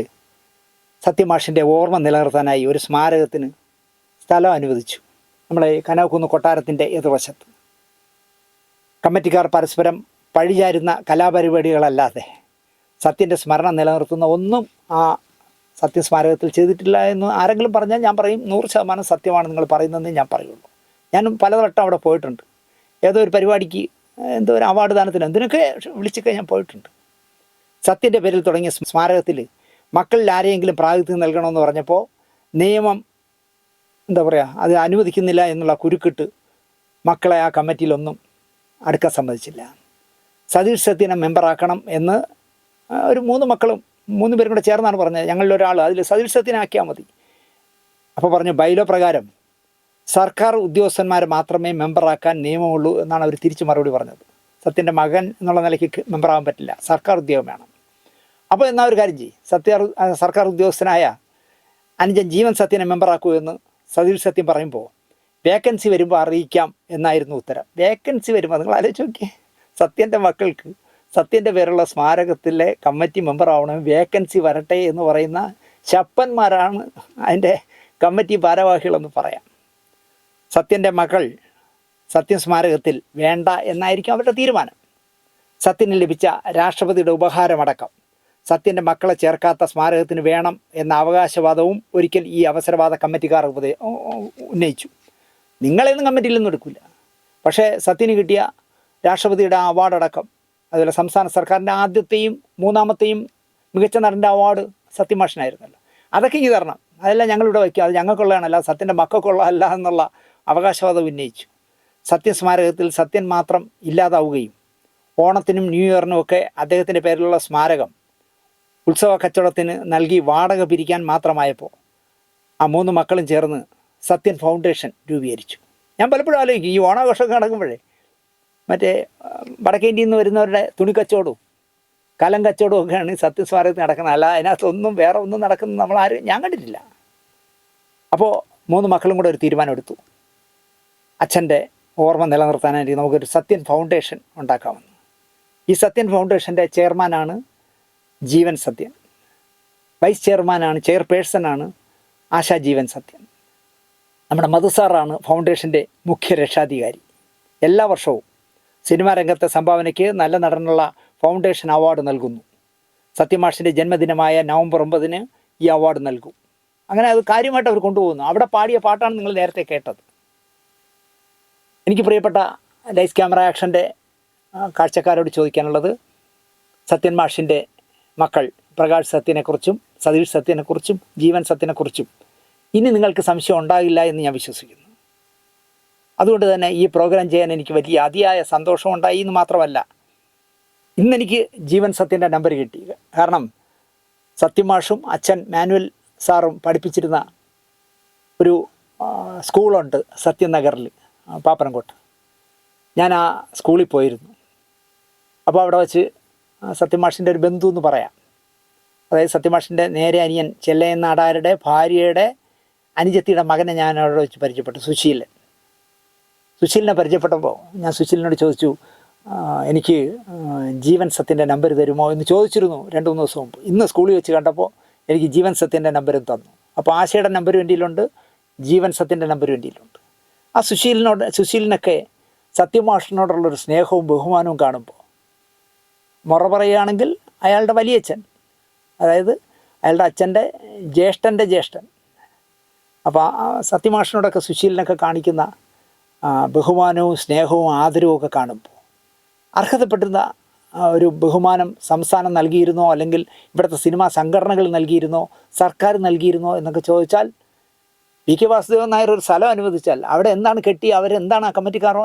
സത്യമാഷിൻ്റെ ഓർമ്മ നിലനിർത്താനായി ഒരു സ്മാരകത്തിന് സ്ഥലം അനുവദിച്ചു. നമ്മളെ കനകക്കുന്ന് കൊട്ടാരത്തിൻ്റെ എതിർവശത്ത്. കമ്മിറ്റിക്കാർ പരസ്പരം പഴിചാരുന്ന കലാപരിപാടികളല്ലാതെ സത്യൻ്റെ സ്മരണ നിലനിർത്തുന്ന ഒന്നും ആ സത്യസ്മാരകത്തിൽ ചെയ്തിട്ടില്ല എന്ന് ആരെങ്കിലും പറഞ്ഞാൽ ഞാൻ പറയും 100% സത്യമാണ് നിങ്ങൾ പറയുന്നതെന്ന് ഞാൻ പറയുള്ളൂ. ഞാനും പലവട്ടം അവിടെ പോയിട്ടുണ്ട്. ഏതോ ഒരു പരിപാടിക്ക്, എന്തോ ഒരു അവാർഡ് ദാനത്തിന്, എന്തിനൊക്കെ വിളിച്ചൊക്കെ ഞാൻ പോയിട്ടുണ്ട്. സത്യൻ്റെ പേരിൽ തുടങ്ങിയ സ്മാരകത്തിൽ മക്കളിൽ ആരെയെങ്കിലും പ്രാതിനിധ്യം നൽകണമെന്ന് പറഞ്ഞപ്പോൾ നിയമം എന്താ പറയുക, അത് അനുവദിക്കുന്നില്ല എന്നുള്ള കുരുക്കിട്ട് മക്കളെ ആ കമ്മിറ്റിയിലൊന്നും അടുക്കാൻ സമ്മതിച്ചില്ല. സതീഷ് സത്യനെ മെമ്പറാക്കണം എന്ന് ഒരു 3 മക്കളും 3 പേരും കൂടെ ചേർന്നാണ് പറഞ്ഞത്, ഞങ്ങളിൽ ഒരാൾ അതിൽ സതിൽ സത്യനാക്കിയാൽ മതി. അപ്പോൾ പറഞ്ഞു ബൈലോ പ്രകാരം സർക്കാർ ഉദ്യോഗസ്ഥന്മാരെ മാത്രമേ മെമ്പറാക്കാൻ നിയമമുള്ളൂ എന്നാണ് അവർ തിരിച്ച് മറുപടി പറഞ്ഞത്. സത്യൻ്റെ മകൻ എന്നുള്ള നിലയ്ക്ക് മെമ്പറാകാൻ പറ്റില്ല, സർക്കാർ ഉദ്യോഗം വേണം. അപ്പോൾ എന്നാൽ ഒരു കാര്യം ചെയ്യും, സർക്കാർ ഉദ്യോഗസ്ഥനായ അനുജൻ ജീവൻ സത്യനെ മെമ്പറാക്കൂ എന്ന് സതിൽ സത്യം പറയുമ്പോൾ വേക്കൻസി വരുമ്പോൾ അറിയിക്കാം എന്നായിരുന്നു ഉത്തരം. വേക്കൻസി വരുമ്പോൾ നിങ്ങൾ ആലോചിച്ച് നോക്കിയേ, സത്യൻ്റെ മക്കൾക്ക് സത്യൻ്റെ പേരുള്ള സ്മാരകത്തിലെ കമ്മിറ്റി മെമ്പർ ആവണമെങ്കിൽ വേക്കൻസി വരട്ടെ എന്ന് പറയുന്ന ശപ്പന്മാരാണ് അതിൻ്റെ കമ്മിറ്റി ഭാരവാഹികളെന്ന് പറയാം. സത്യൻ്റെ മകൾ സത്യം സ്മാരകത്തിൽ വേണ്ട എന്നായിരിക്കും അവരുടെ തീരുമാനം. സത്യന് ലഭിച്ച രാഷ്ട്രപതിയുടെ ഉപഹാരമടക്കം സത്യൻ്റെ മക്കളെ ചേർക്കാത്ത സ്മാരകത്തിന് വേണം എന്ന അവകാശവാദവും ഒരിക്കൽ ഈ അവസരവാദ കമ്മിറ്റിക്കാർ ഉന്നയിച്ചു. നിങ്ങളെയൊന്നും കമ്മിറ്റിയിൽ നിന്നും എടുക്കില്ല. പക്ഷേ സത്യന് കിട്ടിയ രാഷ്ട്രപതിയുടെ അവാർഡടക്കം, അതുപോലെ സംസ്ഥാന സർക്കാരിൻ്റെ ആദ്യത്തെയും 3ാമത്തെയും മികച്ച നടൻ്റെ അവാർഡ് സത്യമാഷനായിരുന്നല്ലോ. അതൊക്കെ ഈ തരണം, അതെല്ലാം ഞങ്ങളിവിടെ വയ്ക്കുക, അത് ഞങ്ങൾക്കുള്ളതാണല്ല, സത്യൻ്റെ മക്കൾക്കുള്ളതല്ല എന്നുള്ള അവകാശവാദം ഉന്നയിച്ചു. സത്യ സ്മാരകത്തിൽ സത്യൻ മാത്രം ഇല്ലാതാവുകയും ഓണത്തിനും ന്യൂ ഇയറിനും ഒക്കെ അദ്ദേഹത്തിൻ്റെ പേരിലുള്ള സ്മാരകം ഉത്സവ കച്ചവടത്തിന് നൽകി വാടക പിരിക്കാൻ മാത്രമായപ്പോൾ ആ 3 മക്കളും ചേർന്ന് സത്യൻ ഫൗണ്ടേഷൻ രൂപീകരിച്ചു. ഞാൻ പലപ്പോഴും ആലോചിക്കും, ഈ ഓണാഘോഷമൊക്കെ നടക്കുമ്പോഴേ മറ്റേ വടക്കേ ഇന്ത്യയിൽ നിന്ന് വരുന്നവരുടെ തുണിക്കച്ചവടവും കലം കച്ചവടവും ഒക്കെയാണ് ഈ സത്യ സ്മാരകത്തിൽ നടക്കുന്നത്. അല്ല അതിനകത്തൊന്നും വേറെ ഒന്നും നടക്കുന്നത് ഞാൻ കണ്ടിട്ടില്ല. അപ്പോൾ 3 മക്കളും കൂടെ ഒരു തീരുമാനം എടുത്തു, അച്ഛൻ്റെ ഓർമ്മ നിലനിർത്താനായിട്ട് നമുക്കൊരു സത്യൻ ഫൗണ്ടേഷൻ ഉണ്ടാക്കാമെന്ന്. ഈ സത്യൻ ഫൗണ്ടേഷൻ്റെ ചെയർമാനാണ് ജീവൻ സത്യൻ, വൈസ് ചെയർമാനാണ്, ചെയർപേഴ്സണാണ് ആശാ ജീവൻ സത്യൻ. നമ്മുടെ മധുസാറാണ് ഫൗണ്ടേഷൻ്റെ മുഖ്യ രക്ഷാധികാരി. എല്ലാ വർഷവും സിനിമാ രംഗത്തെ സംഭാവനയ്ക്ക് നല്ല നടനുള്ള ഫൗണ്ടേഷൻ അവാർഡ് നൽകുന്നു. സത്യമാഷിൻ്റെ ജന്മദിനമായ നവംബർ 9 ഈ അവാർഡ് നൽകും. അങ്ങനെ അത് കാര്യമായിട്ട് അവർ കൊണ്ടുപോകുന്നു. അവിടെ പാടിയ പാട്ടാണ് നിങ്ങൾ നേരത്തെ കേട്ടത്. എനിക്ക് പ്രിയപ്പെട്ട ലൈസ് ക്യാമറ ആക്ഷൻ്റെ കാഴ്ചക്കാരോട് ചോദിക്കാനുള്ളത്, സത്യൻ മാഷിൻ്റെ മക്കൾ പ്രകാശ് സത്യനെക്കുറിച്ചും സതീഷ് സത്യനെക്കുറിച്ചും ജീവൻ സത്യനെക്കുറിച്ചും ഇനി നിങ്ങൾക്ക് സംശയം ഉണ്ടാകില്ല എന്ന് ഞാൻ വിശ്വസിക്കുന്നു. അതുകൊണ്ട് തന്നെ ഈ പ്രോഗ്രാം ചെയ്യാൻ എനിക്ക് വലിയ അതിയായ സന്തോഷമുണ്ടായി എന്ന് മാത്രമല്ല, ഇന്നെനിക്ക് ജീവൻ സത്യൻ്റെ നമ്പർ കിട്ടി. കാരണം സത്യമാഷും അച്ഛൻ മാനുവൽ സാറും പഠിപ്പിച്ചിരുന്ന ഒരു സ്കൂളുണ്ട് സത്യം നഗറിൽ, പാപ്പനംകോട്ട്. ഞാൻ ആ സ്കൂളിൽ പോയിരുന്നു. അപ്പോൾ അവിടെ വച്ച് സത്യമാഷിൻ്റെ ഒരു ബന്ധു എന്ന് പറയാം, അതായത് സത്യമാഷിൻ്റെ നേരെ അനിയൻ ചെല്ലയൻ നാടാരുടെ ഭാര്യയുടെ അനുജത്തിയുടെ മകനെ ഞാൻ അവിടെ വെച്ച് പരിചയപ്പെട്ടു, സുശീലിനെ പരിചയപ്പെട്ടപ്പോൾ ഞാൻ സുശീലിനോട് ചോദിച്ചു, എനിക്ക് ജീവൻ സത്യൻ്റെ നമ്പർ തരുമോ എന്ന് ചോദിച്ചിരുന്നു 2-3 ദിവസം മുമ്പ്. ഇന്ന് സ്കൂളിൽ വെച്ച് കണ്ടപ്പോൾ എനിക്ക് ജീവൻ സത്യൻ്റെ നമ്പരും തന്നു. അപ്പോൾ ആശയുടെ നമ്പർ വേണ്ടിയിലുണ്ട്, ജീവൻ സത്യൻ്റെ നമ്പർ വേണ്ടിയിലുണ്ട്. ആ സുശീലിനൊക്കെ സത്യമാഷിനോടുള്ളൊരു സ്നേഹവും ബഹുമാനവും കാണുമ്പോൾ, മുറ പറയുകയാണെങ്കിൽ അയാളുടെ വലിയച്ഛൻ, അതായത് അയാളുടെ അച്ഛൻ്റെ ജ്യേഷ്ഠൻ്റെ ജ്യേഷ്ഠൻ. അപ്പോൾ ആ സത്യമാഷിനോടൊക്കെ സുശീലിനൊക്കെ കാണിക്കുന്ന ബഹുമാനവും സ്നേഹവും ആദരവും ഒക്കെ കാണുമ്പോൾ, അർഹതപ്പെട്ടിരുന്ന ഒരു ബഹുമാനം സംസ്ഥാനം നൽകിയിരുന്നോ, അല്ലെങ്കിൽ ഇവിടുത്തെ സിനിമാ സംഘടനകൾ നൽകിയിരുന്നോ, സർക്കാർ നൽകിയിരുന്നോ എന്നൊക്കെ ചോദിച്ചാൽ, പി.കെ. വാസുദേവൻ നായർ ഒരു സ്ഥലം അനുവദിച്ചാൽ അവിടെ എന്താണ് കെട്ടി, അവരെന്താണ് ആ കമ്മിറ്റിക്കാർ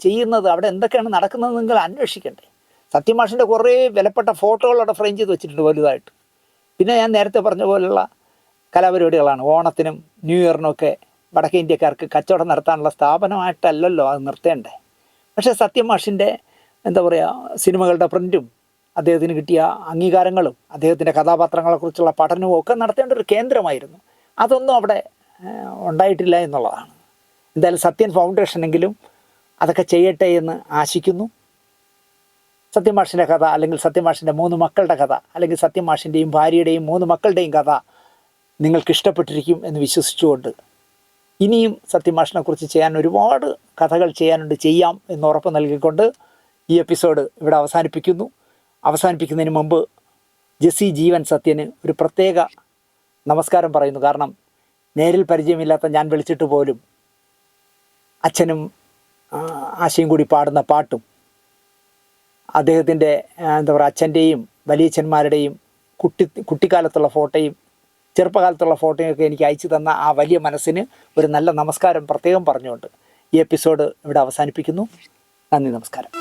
ചെയ്യുന്നത്, അവിടെ എന്തൊക്കെയാണ് നടക്കുന്നതെന്ന് നിങ്ങൾ അന്വേഷിക്കണ്ടേ. സത്യമാഷിൻ്റെ കുറേ വിലപ്പെട്ട ഫോട്ടോകൾ അവിടെ ഫ്രെയിം ചെയ്ത് വെച്ചിട്ടുണ്ട് വലുതായിട്ട്. പിന്നെ ഞാൻ നേരത്തെ പറഞ്ഞ പോലുള്ള കലാപരിപാടികളാണ്. ഓണത്തിനും ന്യൂ ഇയറിനുമൊക്കെ വടക്കേ ഇന്ത്യക്കാർക്ക് കച്ചവടം നടത്താനുള്ള സ്ഥാപനമായിട്ടല്ലല്ലോ അത് നിർത്തേണ്ടേ. പക്ഷേ സത്യമാഷിൻ്റെ എന്താ പറയുക, സിനിമകളുടെ പ്രിൻറ്റും അദ്ദേഹത്തിന് കിട്ടിയ അംഗീകാരങ്ങളും അദ്ദേഹത്തിൻ്റെ കഥാപാത്രങ്ങളെക്കുറിച്ചുള്ള പഠനവും ഒക്കെ നടത്തേണ്ട ഒരു കേന്ദ്രമായിരുന്നു. അതൊന്നും അവിടെ ഉണ്ടായിട്ടില്ല എന്നുള്ളതാണ്. എന്തായാലും സത്യൻ ഫൗണ്ടേഷനെങ്കിലും അതൊക്കെ ചെയ്യട്ടെ എന്ന് ആശിക്കുന്നു. സത്യമാഷിൻ്റെ കഥ, അല്ലെങ്കിൽ സത്യമാഷിൻ്റെ 3 മക്കളുടെ കഥ, അല്ലെങ്കിൽ സത്യമാഷിൻ്റെയും ഭാര്യയുടെയും 3 മക്കളുടെയും കഥ നിങ്ങൾക്ക് ഇഷ്ടപ്പെട്ടിരിക്കും എന്ന് വിശ്വസിച്ചുകൊണ്ട്, ഇനിയും സത്യമാഷിനെക്കുറിച്ച് ചെയ്യാൻ ഒരുപാട് കഥകൾ ചെയ്യാം എന്ന് ഉറപ്പ് നൽകിക്കൊണ്ട് ഈ എപ്പിസോഡ് ഇവിടെ അവസാനിപ്പിക്കുന്നതിന് മുമ്പ് ജെസ്സി ജീവൻ സത്യന് ഒരു പ്രത്യേക നമസ്കാരം പറയുന്നു. കാരണം നേരിൽ പരിചയമില്ലാത്ത ഞാൻ വിളിച്ചിട്ട് പോലും അച്ഛനും ആശയും കൂടി പാടുന്ന പാട്ടും അദ്ദേഹത്തിൻ്റെ എന്താ പറയുക, അച്ഛൻ്റെയും വലിയച്ഛന്മാരുടെയും കുട്ടിക്കാലത്തുള്ള ഫോട്ടോയും ചെറുപ്പകാലത്തുള്ള ഫോട്ടോയൊക്കെ എനിക്ക് അയച്ചു തന്ന ആ വലിയ മനസ്സിന് ഒരു നല്ല നമസ്കാരം പ്രത്യേകം പറഞ്ഞുകൊണ്ട് ഈ എപ്പിസോഡ് ഇവിടെ അവസാനിപ്പിക്കുന്നു. നന്ദി, നമസ്കാരം.